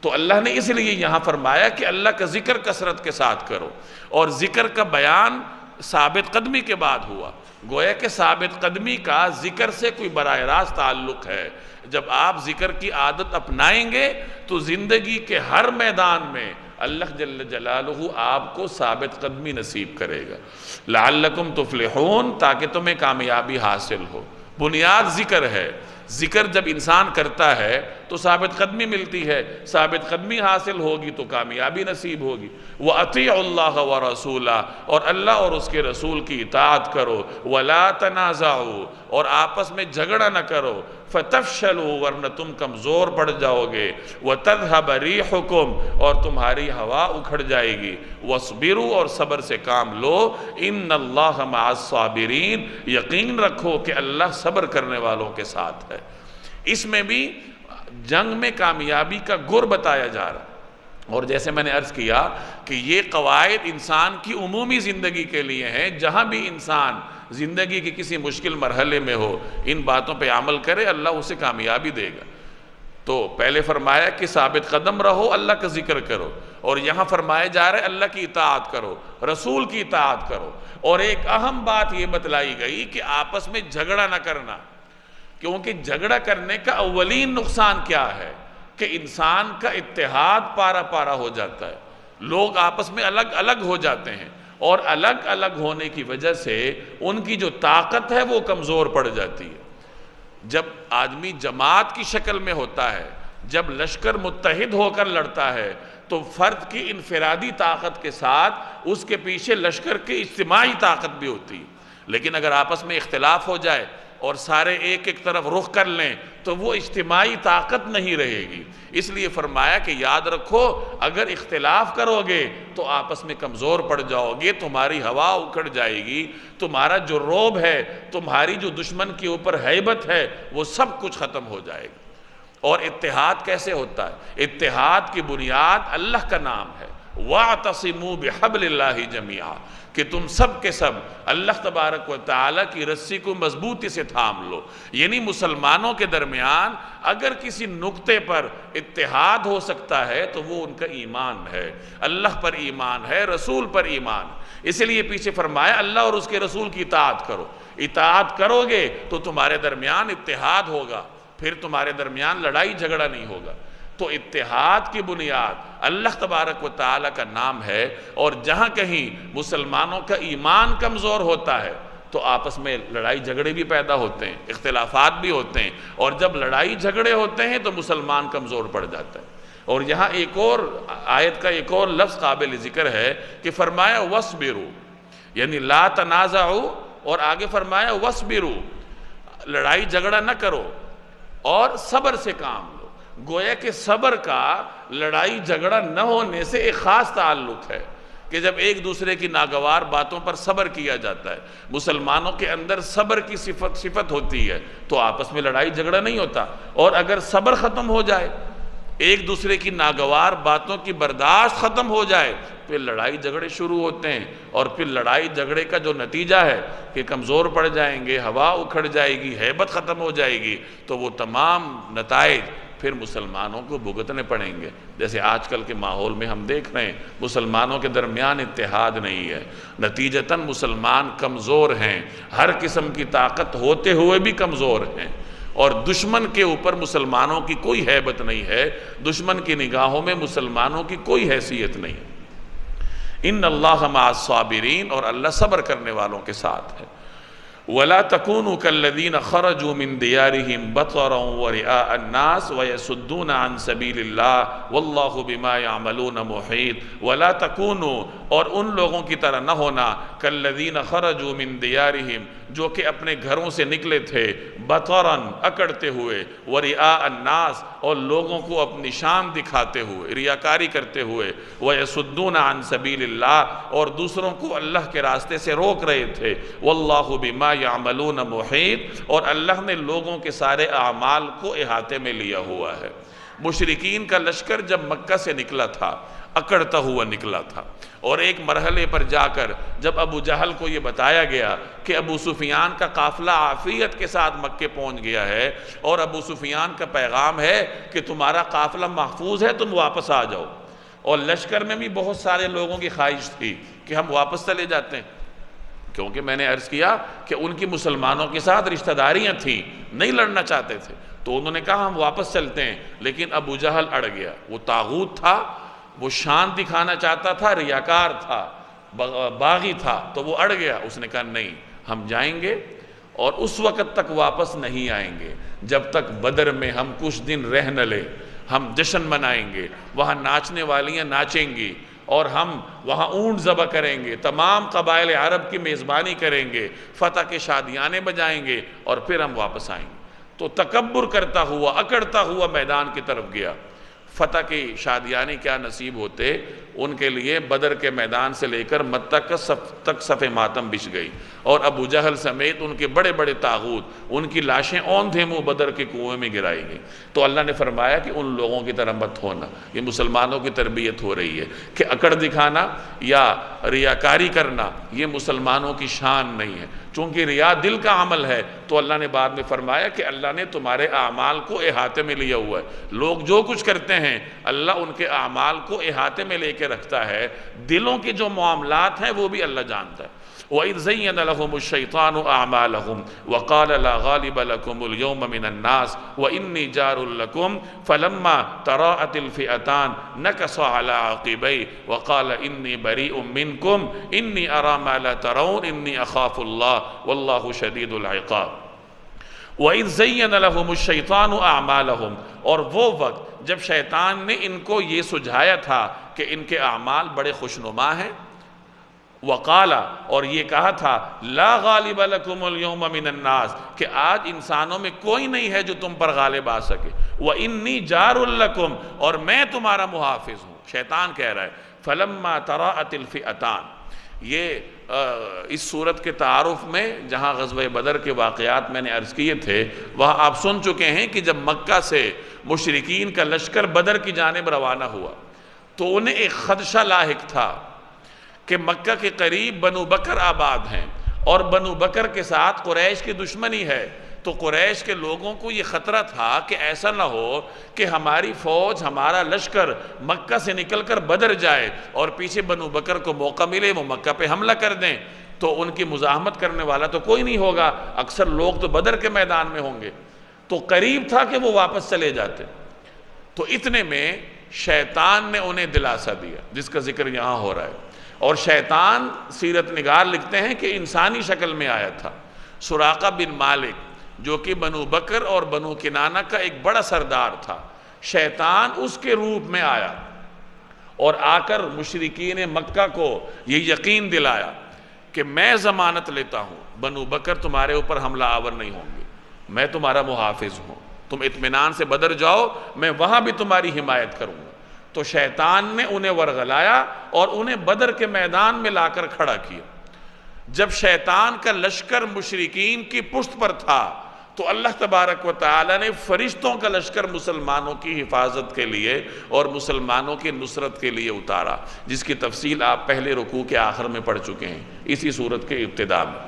تو اللہ نے اس لیے یہاں فرمایا کہ اللہ کا ذکر کثرت کے ساتھ کرو، اور ذکر کا بیان ثابت قدمی کے بعد ہوا۔ گویا کہ ثابت قدمی کا ذکر سے کوئی براہ راست تعلق ہے۔ جب آپ ذکر کی عادت اپنائیں گے تو زندگی کے ہر میدان میں اللہ جل جلالہ آپ کو ثابت قدمی نصیب کرے گا۔ لعلکم تفلحون، تاکہ تمہیں کامیابی حاصل ہو۔ بنیاد ذکر ہے۔ ذکر جب انسان کرتا ہے تو ثابت قدمی ملتی ہے، ثابت قدمی حاصل ہوگی تو کامیابی نصیب ہوگی۔ وَأَطِيعُوا اللَّهَ وَرَسُولَهُ، اور اللہ اور اس کے رسول کی اطاعت کرو۔ وَلَا تَنَازَعُوا، اور آپس میں جھگڑا نہ کرو۔ فَتَفْشَلُوا، ورنہ تم کمزور پڑ جاؤ گے۔ وَتَذْهَبَ رِيحُكُمْ، اور تمہاری ہوا اکھڑ جائے گی۔ وَاصْبِرُوا، اور صبر سے کام لو۔ إِنَّ اللَّهَ مَعَ الصَّابِرِينَ، یقین رکھو کہ اللہ صبر کرنے والوں کے ساتھ ہے۔ اس میں بھی جنگ میں کامیابی کا گر بتایا جا رہا ہے۔ اور جیسے میں نے عرض کیا کہ یہ قواعد انسان کی عمومی زندگی کے لیے ہیں، جہاں بھی انسان زندگی کی کسی مشکل مرحلے میں ہو ان باتوں پہ عمل کرے، اللہ اسے کامیابی دے گا۔ تو پہلے فرمایا کہ ثابت قدم رہو، اللہ کا ذکر کرو، اور یہاں فرمایا جا رہا ہے اللہ کی اطاعت کرو، رسول کی اطاعت کرو۔ اور ایک اہم بات یہ بتلائی گئی کہ آپس میں جھگڑا نہ کرنا، کیونکہ جھگڑا کرنے کا اولین نقصان کیا ہے کہ انسان کا اتحاد پارا پارا ہو جاتا ہے، لوگ آپس میں الگ الگ ہو جاتے ہیں، اور الگ الگ ہونے کی وجہ سے ان کی جو طاقت ہے وہ کمزور پڑ جاتی ہے۔ جب آدمی جماعت کی شکل میں ہوتا ہے، جب لشکر متحد ہو کر لڑتا ہے، تو فرد کی انفرادی طاقت کے ساتھ اس کے پیچھے لشکر کی اجتماعی طاقت بھی ہوتی ہے۔ لیکن اگر آپس میں اختلاف ہو جائے اور سارے ایک ایک طرف رخ کر لیں تو وہ اجتماعی طاقت نہیں رہے گی۔ اس لیے فرمایا کہ یاد رکھو، اگر اختلاف کرو گے تو آپس میں کمزور پڑ جاؤ گے، تمہاری ہوا اکھڑ جائے گی، تمہارا جو روب ہے، تمہاری جو دشمن کے اوپر ہیبت ہے، وہ سب کچھ ختم ہو جائے گا۔ اور اتحاد کیسے ہوتا ہے؟ اتحاد کی بنیاد اللہ کا نام ہے۔ وَاعْتَصِمُوا بِحَبْلِ اللَّهِ جَمِيعًا، کہ تم سب کے سب اللہ تبارک و تعالیٰ کی رسی کو مضبوطی سے تھام لو۔ یعنی مسلمانوں کے درمیان اگر کسی نقطے پر اتحاد ہو سکتا ہے تو وہ ان کا ایمان ہے، اللہ پر ایمان ہے، رسول پر ایمان ہے۔ اس لیے پیچھے فرمایا اللہ اور اس کے رسول کی اطاعت کرو۔ اطاعت کرو گے تو تمہارے درمیان اتحاد ہوگا، پھر تمہارے درمیان لڑائی جھگڑا نہیں ہوگا۔ تو اتحاد کی بنیاد اللہ تبارک و تعالیٰ کا نام ہے، اور جہاں کہیں مسلمانوں کا ایمان کمزور ہوتا ہے تو آپس میں لڑائی جھگڑے بھی پیدا ہوتے ہیں، اختلافات بھی ہوتے ہیں، اور جب لڑائی جھگڑے ہوتے ہیں تو مسلمان کمزور پڑ جاتا ہے۔ اور یہاں ایک اور آیت کا ایک اور لفظ قابل ذکر ہے کہ فرمایا وَاصْبِرُوا، یعنی لا تنازعوا، اور آگے فرمایا وَاصْبِرُوا، لڑائی جھگڑا نہ کرو اور صبر سے کام لو۔ گویا کہ صبر کا لڑائی جھگڑا نہ ہونے سے ایک خاص تعلق ہے کہ جب ایک دوسرے کی ناگوار باتوں پر صبر کیا جاتا ہے، مسلمانوں کے اندر صبر کی صفت ہوتی ہے تو آپس میں لڑائی جھگڑا نہیں ہوتا۔ اور اگر صبر ختم ہو جائے، ایک دوسرے کی ناگوار باتوں کی برداشت ختم ہو جائے، پھر لڑائی جھگڑے شروع ہوتے ہیں، اور پھر لڑائی جھگڑے کا جو نتیجہ ہے کہ کمزور پڑ جائیں گے، ہوا اکھڑ جائے گی، ہیبت ختم ہو جائے گی، تو وہ تمام نتائج پھر مسلمانوں کو بھگتنے پڑیں گے۔ جیسے آج کل کے ماحول میں ہم دیکھ رہے ہیں مسلمانوں کے درمیان اتحاد نہیں ہے، نتیجتاً مسلمان کمزور ہیں، ہر قسم کی طاقت ہوتے ہوئے بھی کمزور ہیں، اور دشمن کے اوپر مسلمانوں کی کوئی ہیبت نہیں ہے، دشمن کی نگاہوں میں مسلمانوں کی کوئی حیثیت نہیں ہے۔ ان اللہ مع الصابرین، اور اللہ صبر کرنے والوں کے ساتھ ہے۔ وَلَا تَكُونُوا كَالَّذِينَ خَرَجُوا مِن دِيَارِهِمْ بَطَرًا وَرِئَاءَ النَّاسِ وَيَصُدُّونَ عَن سَبِيلِ اللَّهِ وَاللَّهُ بِمَا يَعْمَلُونَ مُحِيطٌ۔ وَلَا تَكُونُوا، اور ان لوگوں کی طرح نہ ہونا، كَالَّذِينَ خَرَجُوا مِن دِيَارِهِمْ، جو کہ اپنے گھروں سے نکلے تھے، بطراً اکڑتے ہوئے، وَرِئَاءَ النَّاسِ، اور لوگوں کو اپنی شان دکھاتے ہوئے، ریاکاری کرتے ہوئے، وَيَصُدُّونَ عَن سَبِيلِ اللَّهِ، اور دوسروں کو اللہ کے راستے سے روک رہے تھے، وَاللَّهُ بِمَا يَعْمَلُونَ مُحِيطٌ، اور اللہ نے لوگوں کے سارے اعمال کو احاطے میں لیا ہوا ہے۔ مشرکین کا لشکر جب مکہ سے نکلا تھا، اکڑتا ہوا نکلا تھا، اور ایک مرحلے پر جا کر جب ابو جہل کو یہ بتایا گیا کہ ابو سفیان کا قافلہ عافیت کے ساتھ مکے پہنچ گیا ہے، اور ابو سفیان کا پیغام ہے کہ تمہارا قافلہ محفوظ ہے، تم واپس آ جاؤ، اور لشکر میں بھی بہت سارے لوگوں کی خواہش تھی کہ ہم واپس چلے جاتے ہیں، کیونکہ میں نے عرض کیا کہ ان کی مسلمانوں کے ساتھ رشتہ داریاں تھیں، نہیں لڑنا چاہتے تھے، تو انہوں نے کہا ہم واپس چلتے ہیں، لیکن ابو جہل اڑ گیا۔ وہ طاغوت تھا، وہ شان دکھانا چاہتا تھا، ریاکار تھا، باغی تھا، تو وہ اڑ گیا۔ اس نے کہا نہیں، ہم جائیں گے اور اس وقت تک واپس نہیں آئیں گے جب تک بدر میں ہم کچھ دن رہ نہ لیں۔ ہم جشن منائیں گے، وہاں ناچنے والیاں ناچیں گی، اور ہم وہاں اونٹ ذبح کریں گے، تمام قبائل عرب کی میزبانی کریں گے، فتح کے شادیانے بجائیں گے، اور پھر ہم واپس آئیں گے۔ تو تکبر کرتا ہوا، اکڑتا ہوا میدان کی طرف گیا۔ فتح کی شادیانے کیا نصیب ہوتے، ان کے لیے بدر کے میدان سے لے کر مکہ تک صف ماتم بچھ گئی، اور ابو جہل سمیت ان کے بڑے بڑے طاغوت، ان کی لاشیں اوندھے منہ بدر کے کنویں میں گرائی گئی۔ تو اللہ نے فرمایا کہ ان لوگوں کی طرح مت ہونا، یہ مسلمانوں کی تربیت ہو رہی ہے کہ اکڑ دکھانا یا ریاکاری کرنا یہ مسلمانوں کی شان نہیں ہے۔ چونکہ ریا دل کا عمل ہے، تو اللہ نے بعد میں فرمایا کہ اللہ نے تمہارے اعمال کو احاطے میں لیا ہوا ہے۔ لوگ جو کچھ کرتے ہیں اللہ ان کے اعمال کو احاطے میں لے کے رکھتا ہے، دلوں کے جو معاملات ہیں وہ بھی اللہ جانتا ہے۔ وَإِذْ زَيَّنَ لَهُمُ الشَّيْطَانُ أَعْمَالَهُمْ وَقَالَ لَا غَالِبَ لَكُمُ الْيَوْمَ مِنَ النَّاسِ وَإِنِّي جَارٌ لَكُمْ فَلَمَّا تَرَاءَتِ الْفِئَتَانِ نَكَصَ عَلَىٰ عَقِبَيْهِ وَقَالَ إِنِّي بَرِيءٌ مِّنكُمْ إِنِّي أَرَىٰ مَا لَا تَرَوْنَ إِنِّي أَخَافُ اللَّهَ وَاللَّهُ شَدِيدُ الْعِقَابِ۔ وَإِذْ زَيَّنَ لَهُمُ الشَّيْطَانُ أَعْمَالَهُمْ، اور وہ وقت جب شیطان نے ان کو یہ سجھایا تھا کہ ان کے اعمال بڑے خوشنما ہیں، وقالا، اور یہ کہا تھا لا غالب لکم اليوم من الناس، کہ آج انسانوں میں کوئی نہیں ہے جو تم پر غالب آ سکے، وَإِنِّي جَارٌ لَكُمْ، اور میں تمہارا محافظ ہوں۔ شیطان کہہ رہا ہے فَلَمَّا تَرَاءَتِ الْفِئَتَانِ۔ یہ اس صورت کے تعارف میں جہاں غزوہ بدر کے واقعات میں نے عرض کیے تھے، وہاں آپ سن چکے ہیں کہ جب مکہ سے مشرکین کا لشکر بدر کی جانب روانہ ہوا تو انہیں ایک خدشہ لاحق تھا کہ مکہ کے قریب بنو بکر آباد ہیں، اور بنو بکر کے ساتھ قریش کی دشمنی ہے، تو قریش کے لوگوں کو یہ خطرہ تھا کہ ایسا نہ ہو کہ ہماری فوج، ہمارا لشکر مکہ سے نکل کر بدر جائے اور پیچھے بنو بکر کو موقع ملے وہ مکہ پہ حملہ کر دیں، تو ان کی مزاحمت کرنے والا تو کوئی نہیں ہوگا، اکثر لوگ تو بدر کے میدان میں ہوں گے، تو قریب تھا کہ وہ واپس چلے جاتے۔ تو اتنے میں شیطان نے انہیں دلاسا دیا، جس کا ذکر یہاں ہو رہا ہے۔ اور شیطان، سیرت نگار لکھتے ہیں کہ انسانی شکل میں آیا تھا۔ سراقہ بن مالک جو کہ بنو بکر اور بنو کنانہ کا ایک بڑا سردار تھا، شیطان اس کے روپ میں آیا اور آ کر مشرکین مکہ کو یہ یقین دلایا کہ میں ضمانت لیتا ہوں بنو بکر تمہارے اوپر حملہ آور نہیں ہوں گے، میں تمہارا محافظ ہوں، تم اطمینان سے بدر جاؤ، میں وہاں بھی تمہاری حمایت کروں گا۔ تو شیطان نے انہیں ورغلایا اور انہیں بدر کے میدان میں لا کر کھڑا کیا۔ جب شیطان کا لشکر مشرکین کی پشت پر تھا تو اللہ تبارک و تعالی نے فرشتوں کا لشکر مسلمانوں کی حفاظت کے لیے اور مسلمانوں کی نصرت کے لیے اتارا، جس کی تفصیل آپ پہلے رکوع کے آخر میں پڑھ چکے ہیں، اسی صورت کے ابتداء میں۔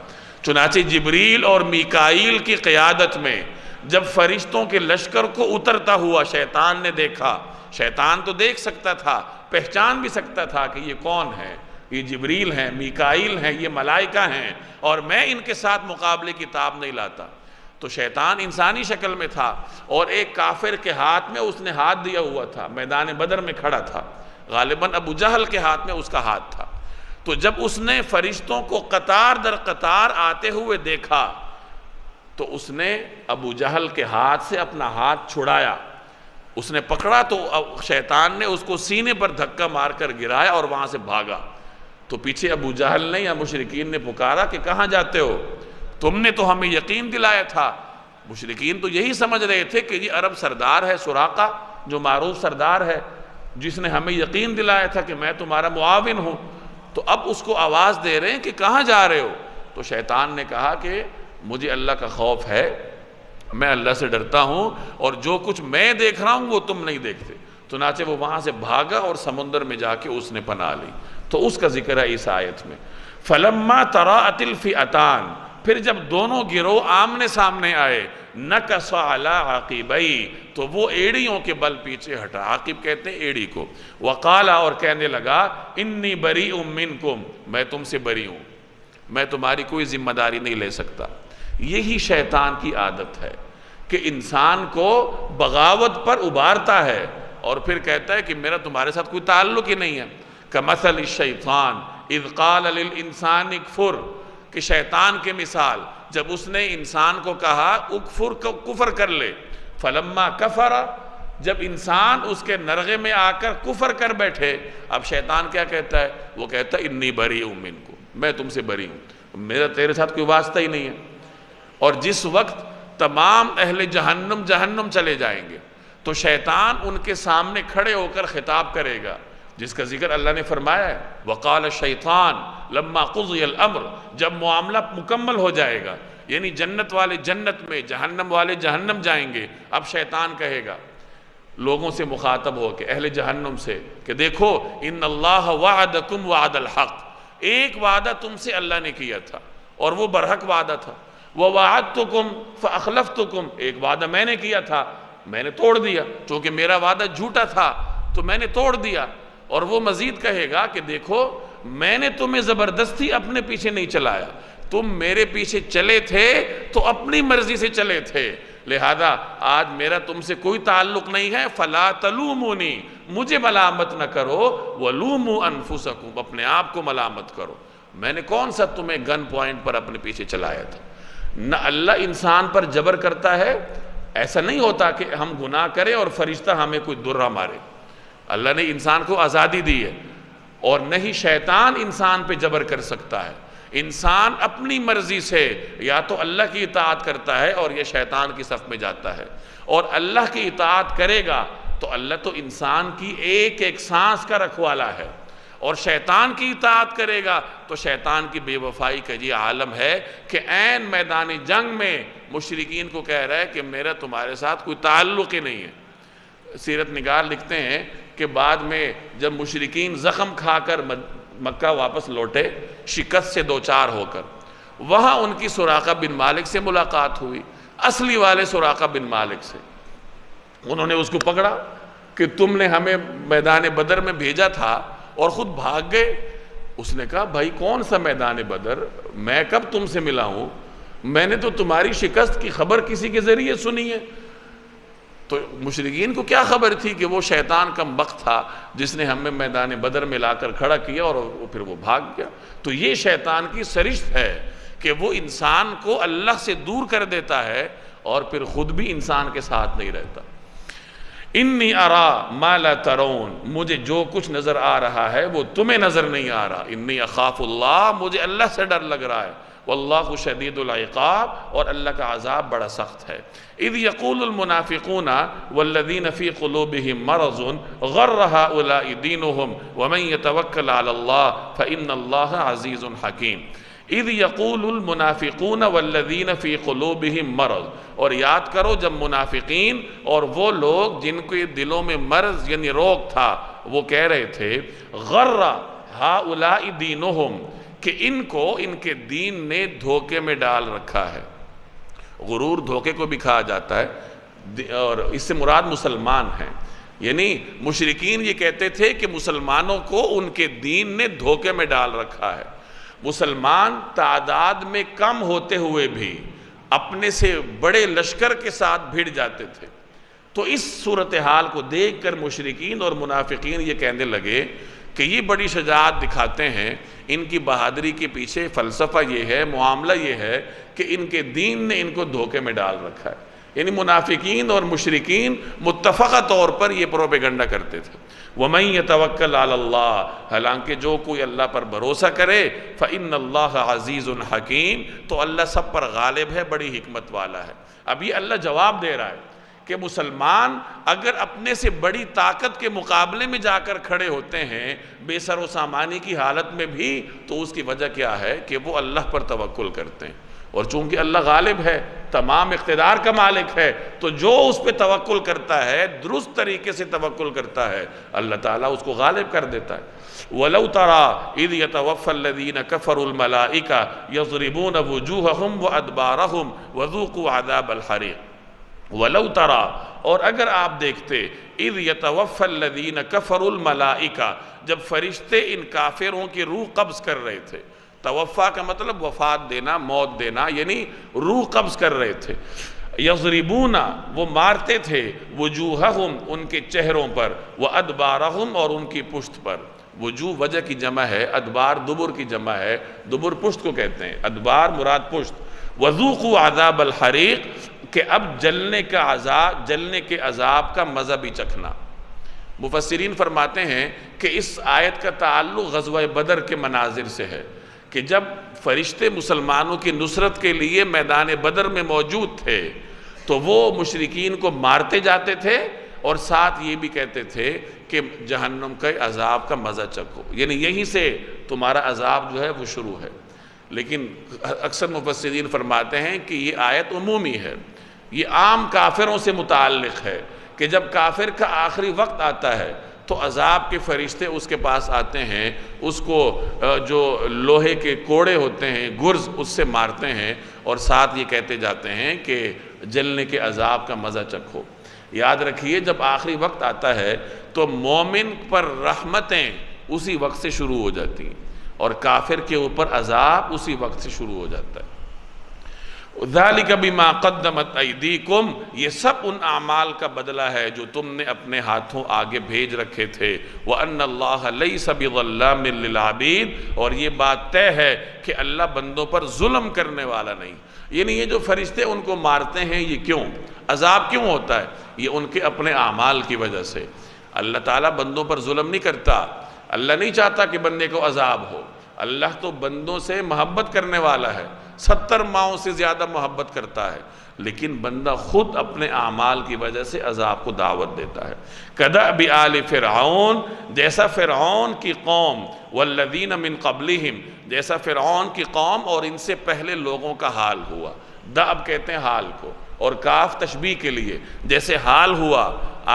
چنانچہ جبریل اور میکائیل کی قیادت میں جب فرشتوں کے لشکر کو اترتا ہوا شیطان نے دیکھا، شیطان تو دیکھ سکتا تھا، پہچان بھی سکتا تھا کہ یہ کون ہے، یہ جبریل ہیں، میکائیل ہیں، یہ ملائکہ ہیں، اور میں ان کے ساتھ مقابلے کی تاب نہیں لاتا۔ تو شیطان انسانی شکل میں تھا اور ایک کافر کے ہاتھ میں اس نے ہاتھ دیا ہوا تھا، میدان بدر میں کھڑا تھا، غالباً ابو جہل کے ہاتھ میں اس کا ہاتھ تھا۔ تو جب اس نے فرشتوں کو قطار در قطار آتے ہوئے دیکھا تو اس نے ابو جہل کے ہاتھ سے اپنا ہاتھ چھڑایا، اس نے پکڑا تو شیطان نے اس کو سینے پر دھکا مار کر گرایا اور وہاں سے بھاگا۔ تو پیچھے ابو جہل نے یا مشرکین نے پکارا کہ کہاں جاتے ہو، تم نے تو ہمیں یقین دلایا تھا۔ مشرکین تو یہی سمجھ رہے تھے کہ یہ عرب سردار ہے سراقہ، جو معروف سردار ہے، جس نے ہمیں یقین دلایا تھا کہ میں تمہارا معاون ہوں۔ تو اب اس کو آواز دے رہے ہیں کہ کہاں جا رہے ہو؟ تو شیطان نے کہا کہ مجھے اللہ کا خوف ہے، میں اللہ سے ڈرتا ہوں، اور جو کچھ میں دیکھ رہا ہوں وہ تم نہیں دیکھتے۔ چنانچہ وہ وہاں سے بھاگا اور سمندر میں جا کے اس نے پناہ لی۔ تو اس کا ذکر ہے اس آیت میں۔ فَلَمَّا تَرَاءَتِ الْفِئَتَانِ، پھر جب دونوں گروہ آمنے سامنے آئے، نَكَصَ عَلَىٰ عَقِبَيْهِ، تو وہ ایڑیوں کے بل پیچھے ہٹا، عاقب کہتے ہیں ایڑی کو، وَقَالَ، اور کہنے لگا، إِنِّي بَرِيءٌ مِّنكُمْ، میں تم سے بری ہوں، میں تمہاری کوئی ذمہ داری نہیں لے سکتا۔ یہی شیطان کی عادت ہے کہ انسان کو بغاوت پر ابھارتا ہے اور پھر کہتا ہے کہ میرا تمہارے ساتھ کوئی تعلق ہی نہیں ہے۔ کمثل الشیطان اذ قال للانسان اکفر، کہ شیطان کے مثال جب اس نے انسان کو کہا اکفر، کفر کر لے، فلما کفر، جب انسان اس کے نرغے میں آ کر کفر کر بیٹھے، اب شیطان کیا کہتا ہے؟ وہ کہتا ہے انی بریء منکم، میں تم سے بری ہوں، میرا تیرے ساتھ کوئی واسطہ ہی نہیں ہے۔ اور جس وقت تمام اہل جہنم چلے جائیں گے تو شیطان ان کے سامنے کھڑے ہو کر خطاب کرے گا، جس کا ذکر اللہ نے فرمایا ہے وقال الشیطان لما قضی الامر، جب معاملہ مکمل ہو جائے گا، یعنی جنت والے جنت میں، جہنم والے جہنم جائیں گے، اب شیطان کہے گا لوگوں سے مخاطب ہو کے، اہل جہنم سے، کہ دیکھو ان اللہ وعدکم وعد الحق، ایک وعدہ تم سے اللہ نے کیا تھا اور وہ برحق وعدہ تھا، ووعدتکم فاخلفتکم، ایک وعدہ میں نے کیا تھا، میں نے توڑ دیا، چونکہ میرا وعدہ جھوٹا تھا تو میں نے توڑ دیا۔ اور وہ مزید کہے گا کہ دیکھو میں نے تمہیں زبردستی اپنے پیچھے نہیں چلایا، تم میرے پیچھے چلے تھے تو اپنی مرضی سے چلے تھے، لہذا آج میرا تم سے کوئی تعلق نہیں ہے، فلا تلومونی، مجھے ملامت نہ کرو، ولوموا انفسکم، اپنے آپ کو ملامت کرو، میں نے کون سا تمہیں گن پوائنٹ پر اپنے پیچھے چلایا تھا۔ نہ اللہ انسان پر جبر کرتا ہے، ایسا نہیں ہوتا کہ ہم گناہ کریں اور فرشتہ ہمیں کوئی درہ مارے، اللہ نے انسان کو آزادی دی ہے، اور نہیں شیطان انسان پہ جبر کر سکتا ہے۔ انسان اپنی مرضی سے یا تو اللہ کی اطاعت کرتا ہے اور یہ شیطان کی صف میں جاتا ہے، اور اللہ کی اطاعت کرے گا تو اللہ تو انسان کی ایک ایک سانس کا رکھوالا ہے، اور شیطان کی اطاعت کرے گا تو شیطان کی بے وفائی کا یہ عالم ہے کہ عین میدان جنگ میں مشرکین کو کہہ رہا ہے کہ میرا تمہارے ساتھ کوئی تعلق ہی نہیں ہے۔ سیرت نگار لکھتے ہیں کہ بعد میں جب مشرکین زخم کھا کر مکہ واپس لوٹے، شکست سے دوچار ہو کر، وہاں ان کی سراقہ بن مالک سے ملاقات ہوئی، اصلی والے سراقہ بن مالک سے۔ انہوں نے اس کو پکڑا کہ تم نے ہمیں میدان بدر میں بھیجا تھا اور خود بھاگ گئے۔ اس نے کہا بھائی کون سا میدان بدر، میں کب تم سے ملا ہوں، میں نے تو تمہاری شکست کی خبر کسی کے ذریعے سنی ہے۔ تو مشرکین کو کیا خبر تھی کہ وہ شیطان کا بخت تھا جس نے ہمیں میدان بدر میں لا کر کھڑا کیا اور پھر وہ بھاگ گیا۔ تو یہ شیطان کی سرشت ہے کہ وہ انسان کو اللہ سے دور کر دیتا ہے اور پھر خود بھی انسان کے ساتھ نہیں رہتا۔ انی ارا ما لا ترون، مجھے جو کچھ نظر آ رہا ہے وہ تمہیں نظر نہیں آ رہا۔ انی اخاف اللہ، مجھے اللہ سے ڈر لگ رہا ہے، واللہ شدید العقاب، اور اللہ کا عذاب بڑا سخت ہے۔ اذ یقول المنافقون والذین فی قلوبہم مرض غر ہؤلاء دینہم ومن یتوکل علی اللہ فإن اللہ عزیز حکیم۔ اذ یقول المنافقون والذین فی قلوبہم مرض، اور یاد کرو جب منافقین اور وہ لوگ جن کے دلوں میں مرض یعنی روگ تھا وہ کہہ رہے تھے غر ہؤلاء دینہم، کہ ان کو ان کے دین نے دھوکے میں ڈال رکھا ہے۔ غرور دھوکے کو بھی کہا جاتا ہے، اور اس سے مراد مسلمان ہیں، یعنی مشرکین یہ کہتے تھے کہ مسلمانوں کو ان کے دین نے دھوکے میں ڈال رکھا ہے۔ مسلمان تعداد میں کم ہوتے ہوئے بھی اپنے سے بڑے لشکر کے ساتھ بھیڑ جاتے تھے۔ تو اس صورتحال کو دیکھ کر مشرکین اور منافقین یہ کہنے لگے کہ یہ بڑی شجاعت دکھاتے ہیں، ان کی بہادری کے پیچھے فلسفہ یہ ہے، معاملہ یہ ہے کہ ان کے دین نے ان کو دھوکے میں ڈال رکھا ہے۔ یعنی منافقین اور مشرکین متفقہ طور پر یہ پروپیگنڈا کرتے تھے۔ وَمَن يَتَوَكَّلْ عَلَى اللَّهِ، حالانکہ جو کوئی اللہ پر بھروسہ کرے فَإِنَّ اللَّهَ عَزِيزٌ حَكِيمٌ، تو اللہ سب پر غالب ہے، بڑی حکمت والا ہے۔ اب یہ اللہ جواب دے رہا ہے کہ مسلمان اگر اپنے سے بڑی طاقت کے مقابلے میں جا کر کھڑے ہوتے ہیں بے سر و سامانی کی حالت میں بھی، تو اس کی وجہ کیا ہے کہ وہ اللہ پر توکل کرتے ہیں، اور چونکہ اللہ غالب ہے، تمام اقتدار کا مالک ہے، تو جو اس پہ توکل کرتا ہے، درست طریقے سے توکل کرتا ہے، اللہ تعالیٰ اس کو غالب کر دیتا ہے۔ وَلَوْ تَرَى إِذْ يَتَوَفَّى الَّذِينَ كَفَرُوا الْمَلَائِكَةَ يَضْرِبُونَ وُجُوهَهُمْ وَأَدْبَارَهُمْ وَذُوقُوا عَذَابَ الْحَرِيقِ۔ وَلَوْ تَرَى، اور اگر آپ دیکھتے، اِذْ يَتَوَفَّى الَّذِينَ كَفَرُوا الْمَلَائِكَةَ، جب فرشتے ان کافروں کی روح قبض کر رہے تھے، توفا کا مطلب وفات دینا، موت دینا، یعنی روح قبض کر رہے تھے۔ یضربون، وہ مارتے تھے، وجوہہم، ان کے چہروں پر، وادبارہم، اور ان کی پشت پر۔ وجوہ وجہ کی جمع ہے، ادبار دبر کی جمع ہے، دبر پشت کو کہتے ہیں، ادبار مراد پشت۔ وذوقوا عذاب الحریق، کہ اب جلنے کے عذاب کا مزہ بھی چکھنا۔ مفسرین فرماتے ہیں کہ اس آیت کا تعلق غزوہ بدر کے مناظر سے ہے، کہ جب فرشتے مسلمانوں کی نصرت کے لیے میدان بدر میں موجود تھے تو وہ مشرکین کو مارتے جاتے تھے اور ساتھ یہ بھی کہتے تھے کہ جہنم کے عذاب کا مزہ چکھو، یعنی یہیں سے تمہارا عذاب جو ہے وہ شروع ہے۔ لیکن اکثر مفسرین فرماتے ہیں کہ یہ آیت عمومی ہے، یہ عام کافروں سے متعلق ہے، کہ جب کافر کا آخری وقت آتا ہے تو عذاب کے فرشتے اس کے پاس آتے ہیں، اس کو جو لوہے کے کوڑے ہوتے ہیں، گرز، اس سے مارتے ہیں اور ساتھ یہ کہتے جاتے ہیں کہ جلنے کے عذاب کا مزہ چکھو۔ یاد رکھیے جب آخری وقت آتا ہے تو مومن پر رحمتیں اسی وقت سے شروع ہو جاتی ہیں اور کافر کے اوپر عذاب اسی وقت سے شروع ہو جاتا ہے۔ ذَلِكَ بِمَا قَدَّمَتْ أَيْدِيكُمْ، یہ سب ان اعمال کا بدلہ ہے جو تم نے اپنے ہاتھوں آگے بھیج رکھے تھے۔ وَأَنَّ اللَّهَ لَيْسَ بِظَلَّامٍ لِّلْعَبِيدِ، اور یہ بات طے ہے کہ اللہ بندوں پر ظلم کرنے والا نہیں۔ یعنی یہ جو فرشتے ان کو مارتے ہیں، یہ کیوں عذاب کیوں ہوتا ہے؟ یہ ان کے اپنے اعمال کی وجہ سے۔ اللہ تعالیٰ بندوں پر ظلم نہیں کرتا، اللہ نہیں چاہتا کہ بندے کو عذاب ہو۔ اللہ تو بندوں سے محبت کرنے والا ہے، 70 ماؤں سے زیادہ محبت کرتا ہے، لیکن بندہ خود اپنے اعمال کی وجہ سے عذاب کو دعوت دیتا ہے۔ کدأب آل فرعون، جیسا فرعون کی قوم، والذین من قبلہم، جیسا فرعون کی قوم اور ان سے پہلے لوگوں کا حال ہوا۔ دأب کہتے ہیں حال کو، اور کاف تشبیہ کے لیے، جیسے حال ہوا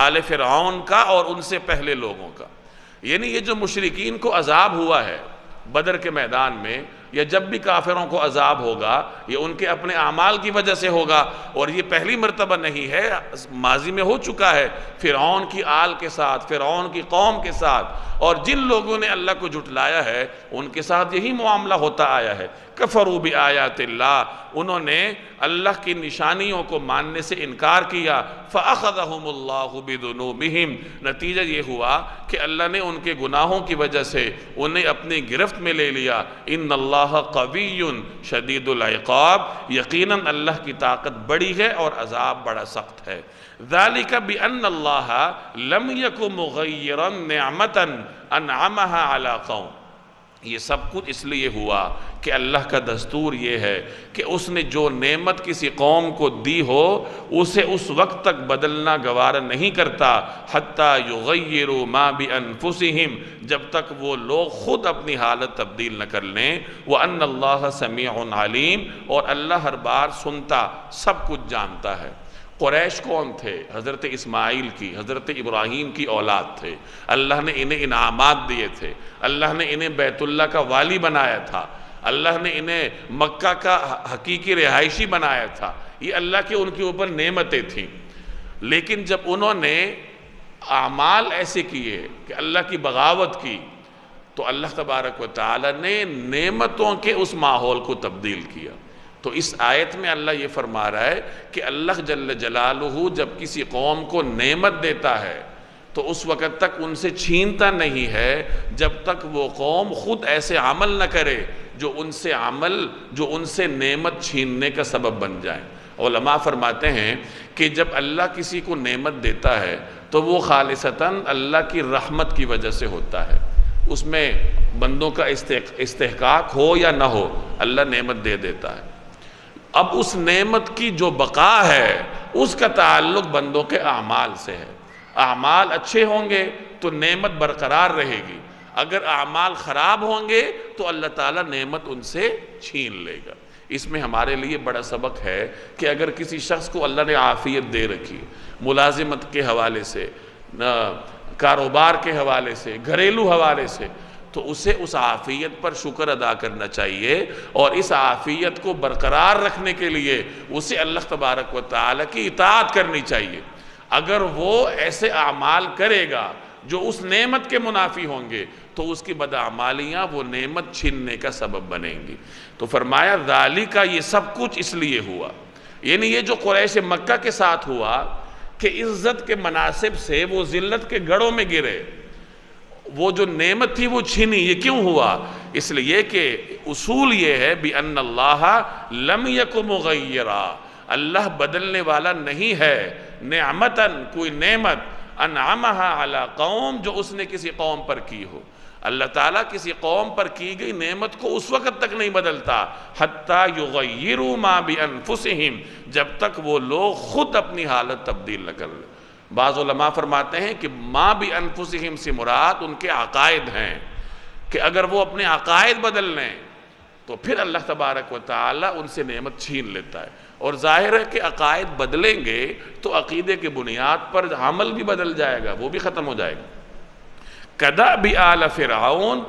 آل فرعون کا اور ان سے پہلے لوگوں کا۔ یعنی یہ جو مشرکین کو عذاب ہوا ہے بدر کے میدان میں، یا جب بھی کافروں کو عذاب ہوگا، یہ ان کے اپنے اعمال کی وجہ سے ہوگا، اور یہ پہلی مرتبہ نہیں ہے، ماضی میں ہو چکا ہے فرعون کی آل کے ساتھ، فرعون کی قوم کے ساتھ، اور جن لوگوں نے اللہ کو جھٹلایا ہے ان کے ساتھ یہی معاملہ ہوتا آیا ہے۔ کفروا بآیات اللہ، انہوں نے اللہ کی نشانیوں کو ماننے سے انکار کیا۔ فأخذهم اللہ بذنوبہم، نتیجہ یہ ہوا کہ اللہ نے ان کے گناہوں کی وجہ سے انہیں اپنی گرفت میں لے لیا۔ ان اللہ قوی شدید العقاب، یقیناً اللہ کی طاقت بڑی ہے اور عذاب بڑا سخت ہے۔ ذالک بأن اللہ لم یک مغیرا نعمتا انعمها علی قوم، یہ سب کچھ اس لیے ہوا کہ اللہ کا دستور یہ ہے کہ اس نے جو نعمت کسی قوم کو دی ہو اسے اس وقت تک بدلنا گوارا نہیں کرتا، حتیٰ یغیروا ما بانفسہم، جب تک وہ لوگ خود اپنی حالت تبدیل نہ کر لیں۔ وَأَنَّ اللَّهَ سَمِيعٌ عَلِيمٌ، اور اللہ ہر بار سنتا، سب کچھ جانتا ہے۔ قریش کون تھے؟ حضرت اسماعیل کی، حضرت ابراہیم کی اولاد تھے۔ اللہ نے انہیں انعامات دیے تھے، اللہ نے انہیں بیت اللہ کا والی بنایا تھا، اللہ نے انہیں مکہ کا حقیقی رہائشی بنایا تھا، یہ اللہ کی ان کے اوپر نعمتیں تھیں۔ لیکن جب انہوں نے اعمال ایسے کیے کہ اللہ کی بغاوت کی تو اللہ تبارک و تعالی نے نعمتوں کے اس ماحول کو تبدیل کیا۔ تو اس آیت میں اللہ یہ فرما رہا ہے کہ اللہ جل جلالہ جب کسی قوم کو نعمت دیتا ہے تو اس وقت تک ان سے چھینتا نہیں ہے جب تک وہ قوم خود ایسے عمل نہ کرے جو ان سے نعمت چھیننے کا سبب بن جائیں۔ علماء فرماتے ہیں کہ جب اللہ کسی کو نعمت دیتا ہے تو وہ خالصتاً اللہ کی رحمت کی وجہ سے ہوتا ہے، اس میں بندوں کا استحقاق ہو یا نہ ہو، اللہ نعمت دے دیتا ہے۔ اب اس نعمت کی جو بقا ہے اس کا تعلق بندوں کے اعمال سے ہے۔ اعمال اچھے ہوں گے تو نعمت برقرار رہے گی، اگر اعمال خراب ہوں گے تو اللہ تعالیٰ نعمت ان سے چھین لے گا۔ اس میں ہمارے لیے بڑا سبق ہے کہ اگر کسی شخص کو اللہ نے عافیت دے رکھی، ملازمت کے حوالے سے، کاروبار کے حوالے سے، گھریلو حوالے سے، تو اسے اس عافیت پر شکر ادا کرنا چاہیے، اور اس عافیت کو برقرار رکھنے کے لیے اسے اللہ تبارک و تعالیٰ کی اطاعت کرنی چاہیے۔ اگر وہ ایسے اعمال کرے گا جو اس نعمت کے منافی ہوں گے تو اس کی بدعمالیاں وہ نعمت چھیننے کا سبب بنیں گی۔ تو فرمایا ذالک، یہ سب کچھ اس لیے ہوا، یعنی یہ جو قریش مکہ کے ساتھ ہوا کہ عزت کے مناصب سے وہ ذلت کے گڑھوں میں گرے، وہ جو نعمت تھی وہ چھینی۔ یہ کیوں ہوا؟ اس لیے کہ اصول یہ ہے بِأَنَّ اللَّهَ لَمْ يَكُ مُغَيِّرًا، اللہ بدلنے والا نہیں ہے، نعمتاً، کوئی نعمت، انعمها علی قوم، جو اس نے کسی قوم پر کی ہو۔ اللہ تعالیٰ کسی قوم پر کی گئی نعمت کو اس وقت تک نہیں بدلتا حتیٰ یغیروا ما بانفسہم، جب تک وہ لوگ خود اپنی حالت تبدیل نہ کر لیں۔ بعض علماء فرماتے ہیں کہ ما بانفسہم سے مراد ان کے عقائد ہیں، کہ اگر وہ اپنے عقائد بدل لیں تو پھر اللہ تبارک و تعالیٰ ان سے نعمت چھین لیتا ہے۔ اور ظاہر ہے کہ عقائد بدلیں گے تو عقیدے کی بنیاد پر عمل بھی بدل جائے گا، وہ بھی ختم ہو جائے گا۔ کدأب آل فرعون،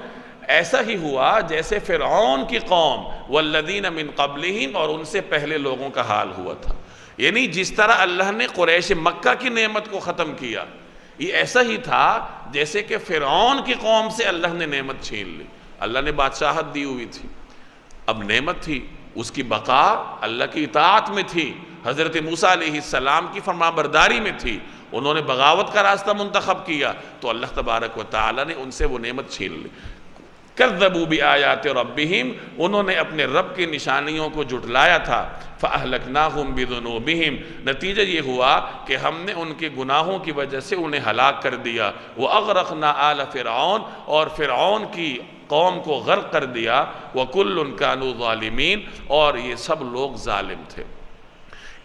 ایسا ہی ہوا جیسے فرعون کی قوم، والذین من قبلہم، اور ان سے پہلے لوگوں کا حال ہوا تھا۔ یعنی جس طرح اللہ نے قریش مکہ کی نعمت کو ختم کیا، یہ ایسا ہی تھا جیسے کہ فرعون کی قوم سے اللہ نے نعمت چھین لی۔ اللہ نے بادشاہت دی ہوئی تھی، اب نعمت تھی، اس کی بقا اللہ کی اطاعت میں تھی، حضرت موسیٰ علیہ السلام کی فرمانبرداری میں تھی۔ انہوں نے بغاوت کا راستہ منتخب کیا تو اللہ تبارک و تعالیٰ نے ان سے وہ نعمت چھین لی۔ کذبوا بآیات ربہم، انہوں نے اپنے رب کی نشانیوں کو جھٹلایا تھا۔ فأہلکناہم بذنوبہم، نتیجہ یہ ہوا کہ ہم نے ان کے گناہوں کی وجہ سے انہیں ہلاک کر دیا۔ وأغرقنا آل فرعون، اور فرعون کی قوم کو غرق کر دیا۔ وکل کانوا ظالمین، اور یہ سب لوگ ظالم تھے۔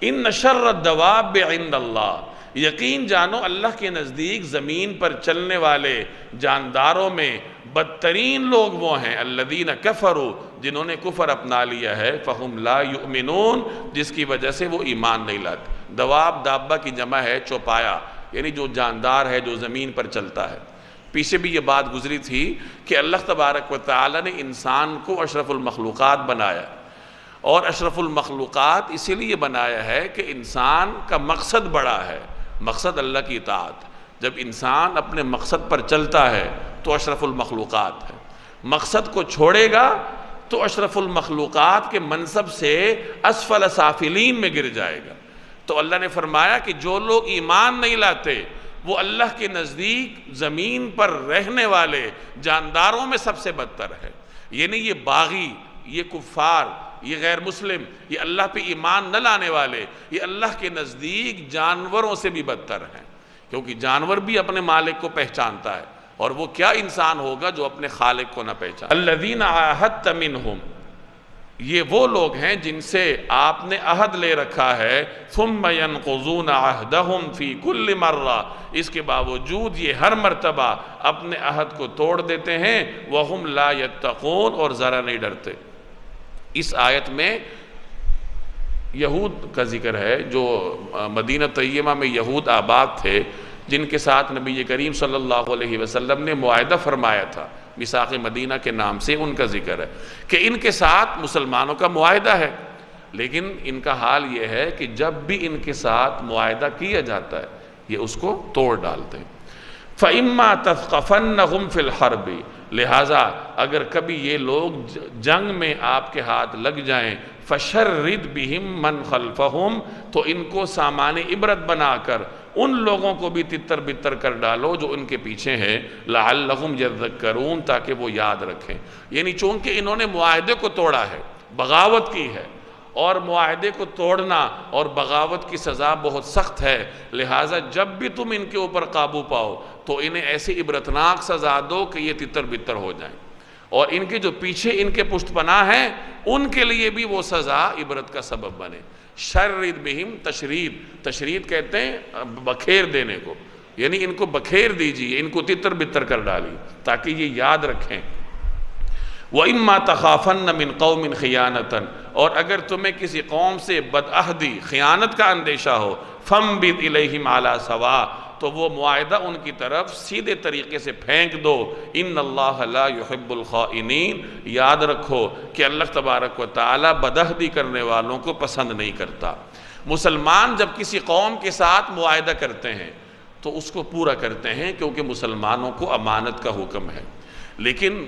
ان شر الدواب عند اللہ، یقین جانو اللہ کے نزدیک زمین پر چلنے والے جانداروں میں بدترین لوگ وہ ہیں الذین کفروا، جنہوں نے کفر اپنا لیا ہے، فہم لا یؤمنون، جس کی وجہ سے وہ ایمان نہیں لاتے۔ دواب دابہ کی جمع ہے چوپایا، یعنی جو جاندار ہے جو زمین پر چلتا ہے۔ پیچھے بھی یہ بات گزری تھی کہ اللہ تبارک و تعالی نے انسان کو اشرف المخلوقات بنایا، اور اشرف المخلوقات اسی لیے بنایا ہے کہ انسان کا مقصد بڑا ہے، مقصد اللہ کی اطاعت۔ جب انسان اپنے مقصد پر چلتا ہے تو اشرف المخلوقات ہے، مقصد کو چھوڑے گا تو اشرف المخلوقات کے منصب سے اسفل سافلین میں گر جائے گا۔ تو اللہ نے فرمایا کہ جو لوگ ایمان نہیں لاتے وہ اللہ کے نزدیک زمین پر رہنے والے جانداروں میں سب سے بدتر ہے۔ یعنی یہ باغی، یہ کفار، یہ غیر مسلم، یہ اللہ پہ ایمان نہ لانے والے، یہ اللہ کے نزدیک جانوروں سے بھی بدتر ہیں، کیونکہ جانور بھی اپنے مالک کو پہچانتا ہے، اور وہ کیا انسان ہوگا جو اپنے خالق کو نہ پہچانے۔ الذین عاہدت منہم، یہ وہ لوگ ہیں جن سے آپ نے عہد لے رکھا ہے، ثم ينقضون عہدہم فی کل مرہ، اس کے باوجود یہ ہر مرتبہ اپنے عہد کو توڑ دیتے ہیں، وہم لا یتقون، اور ذرا نہیں ڈرتے۔ اس آیت میں یہود کا ذکر ہے، جو مدینہ طیبہ میں یہود آباد تھے، جن کے ساتھ نبی کریم صلی اللہ علیہ وسلم نے معاہدہ فرمایا تھا، میثاق مدینہ کے نام سے ان کا ذکر ہے کہ ان کے ساتھ مسلمانوں کا معاہدہ ہے، لیکن ان کا حال یہ ہے کہ جب بھی ان کے ساتھ معاہدہ کیا جاتا ہے یہ اس کو توڑ ڈالتے ہیں۔ فَإِمَّا تَثْقَفَنَّهُمْ فِي الْحَرْبِ، لہٰذا اگر کبھی یہ لوگ جنگ میں آپ کے ہاتھ لگ جائیں، فَشَرِّدْ بِهِمْ مَنْ خَلْفَهُمْ، تو ان کو سامان عبرت بنا کر ان لوگوں کو بھی تتر بتر کر ڈالو جو ان کے پیچھے ہیں، لَعَلَّهُمْ يَذَّكَّرُونَ، تاکہ وہ یاد رکھیں۔ یعنی چونکہ انہوں نے معاہدے کو توڑا ہے، بغاوت کی ہے، اور معاہدے کو توڑنا اور بغاوت کی سزا بہت سخت ہے، لہٰذا جب بھی تم ان کے اوپر قابو پاؤ تو انہیں ایسی عبرتناک سزا دو کہ یہ تتر بتر ہو جائیں، اور ان کے جو پیچھے ان کے پشت پناہ ہیں ان کے لیے بھی وہ سزا عبرت کا سبب بنے۔ شرد بہم، تشرید کہتے ہیں بکھیر دینے کو، یعنی ان کو بکھیر دیجیے، ان کو تتر بتر کر ڈالیے تاکہ یہ یاد رکھیں۔ وَإِمَّا تَخَافَنَّ مِن قَوْمٍ خِيَانَةً، اور اگر تمہیں کسی قوم سے بدعہدی، خیانت کا اندیشہ ہو، فَانبِذْ إِلَيْهِمْ عَلَى سَوَاءٍ، تو وہ معاہدہ ان کی طرف سیدھے طریقے سے پھینک دو۔ ان اللہ لا يحب الخائنین، یاد رکھو کہ اللہ تبارک و تعالی بدعہدی کرنے والوں کو پسند نہیں کرتا۔ مسلمان جب کسی قوم کے ساتھ معاہدہ کرتے ہیں تو اس کو پورا کرتے ہیں کیونکہ مسلمانوں کو امانت کا حکم ہے۔ لیکن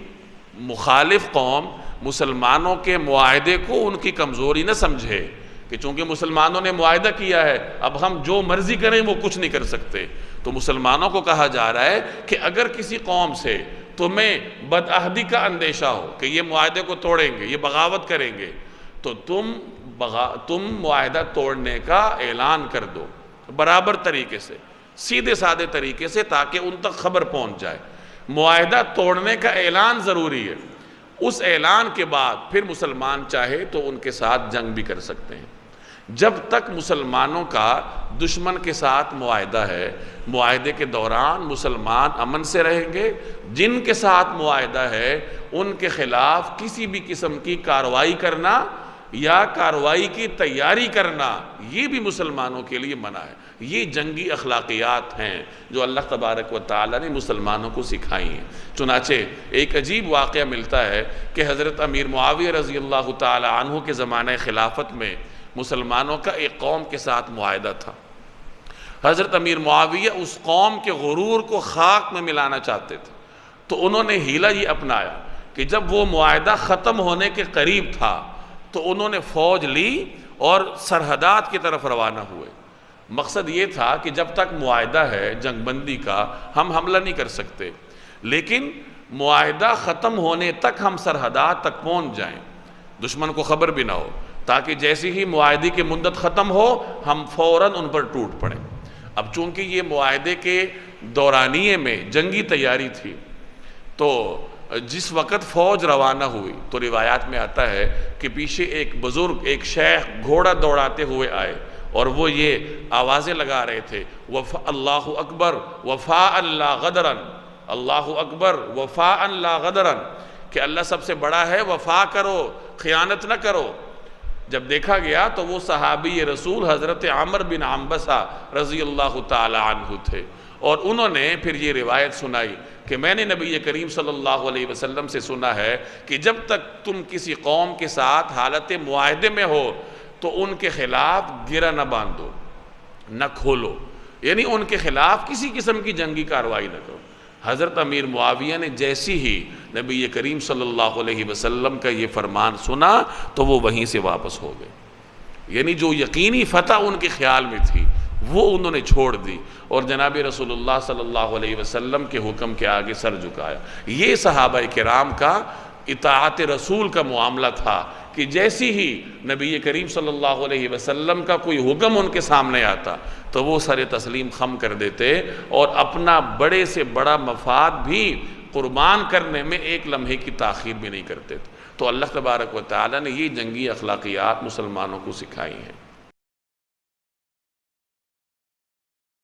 مخالف قوم مسلمانوں کے معاہدے کو ان کی کمزوری نہ سمجھے کہ چونکہ مسلمانوں نے معاہدہ کیا ہے اب ہم جو مرضی کریں وہ کچھ نہیں کر سکتے۔ تو مسلمانوں کو کہا جا رہا ہے کہ اگر کسی قوم سے تمہیں بدعہدی کا اندیشہ ہو کہ یہ معاہدے کو توڑیں گے، یہ بغاوت کریں گے، تو تم معاہدہ توڑنے کا اعلان کر دو برابر طریقے سے، سیدھے سادے طریقے سے، تاکہ ان تک خبر پہنچ جائے۔ معاہدہ توڑنے کا اعلان ضروری ہے، اس اعلان کے بعد پھر مسلمان چاہے تو ان کے ساتھ جنگ بھی کر سکتے ہیں۔ جب تک مسلمانوں کا دشمن کے ساتھ معاہدہ ہے، معاہدے کے دوران مسلمان امن سے رہیں گے۔ جن کے ساتھ معاہدہ ہے ان کے خلاف کسی بھی قسم کی کارروائی کرنا یا کارروائی کی تیاری کرنا یہ بھی مسلمانوں کے لیے منع ہے۔ یہ جنگی اخلاقیات ہیں جو اللہ تبارک و تعالی نے مسلمانوں کو سکھائی ہیں۔ چنانچہ ایک عجیب واقعہ ملتا ہے کہ حضرت امیر معاویہ رضی اللہ تعالی عنہ کے زمانہ خلافت میں مسلمانوں کا ایک قوم کے ساتھ معاہدہ تھا۔ حضرت امیر معاویہ اس قوم کے غرور کو خاک میں ملانا چاہتے تھے، تو انہوں نے حیلہ یہ اپنایا کہ جب وہ معاہدہ ختم ہونے کے قریب تھا تو انہوں نے فوج لی اور سرحدات کی طرف روانہ ہوئے۔ مقصد یہ تھا کہ جب تک معاہدہ ہے جنگ بندی کا ہم حملہ نہیں کر سکتے، لیکن معاہدہ ختم ہونے تک ہم سرحدات تک پہنچ جائیں، دشمن کو خبر بھی نہ ہو، تاکہ جیسی ہی معاہدے کی مدت ختم ہو ہم فوراً ان پر ٹوٹ پڑیں۔ اب چونکہ یہ معاہدے کے دورانیے میں جنگی تیاری تھی، تو جس وقت فوج روانہ ہوئی تو روایات میں آتا ہے کہ پیچھے ایک بزرگ، ایک شیخ گھوڑا دوڑاتے ہوئے آئے اور وہ یہ آوازیں لگا رہے تھے، اللہ اکبر وفاء لا غدرن، اللہ اکبر وفاء لا غدرن، کہ اللہ سب سے بڑا ہے، وفا کرو، خیانت نہ کرو۔ جب دیکھا گیا تو وہ صحابی رسول حضرت عمر بن عنبسہ رضی اللہ تعالی عنہ تھے، اور انہوں نے پھر یہ روایت سنائی کہ میں نے نبی کریم صلی اللہ علیہ وسلم سے سنا ہے کہ جب تک تم کسی قوم کے ساتھ حالت معاہدے میں ہو تو ان کے خلاف گرہ نہ باندھو، نہ کھولو، یعنی ان کے خلاف کسی قسم کی جنگی کارروائی نہ کرو۔ حضرت امیر معاویہ نے جیسی ہی نبی کریم صلی اللہ علیہ وسلم کا یہ فرمان سنا تو وہ وہیں سے واپس ہو گئے، یعنی جو یقینی فتح ان کے خیال میں تھی وہ انہوں نے چھوڑ دی اور جناب رسول اللہ صلی اللہ علیہ وسلم کے حکم کے آگے سر جھکایا۔ یہ صحابہ کرام کا اطاعت رسول کا معاملہ تھا کہ جیسی ہی نبی کریم صلی اللہ علیہ وسلم کا کوئی حکم ان کے سامنے آتا تو وہ سر تسلیم خم کر دیتے اور اپنا بڑے سے بڑا مفاد بھی قربان کرنے میں ایک لمحے کی تاخیر بھی نہیں کرتے تھے۔ تو اللہ تبارک و تعالی نے یہ جنگی اخلاقیات مسلمانوں کو سکھائی ہیں۔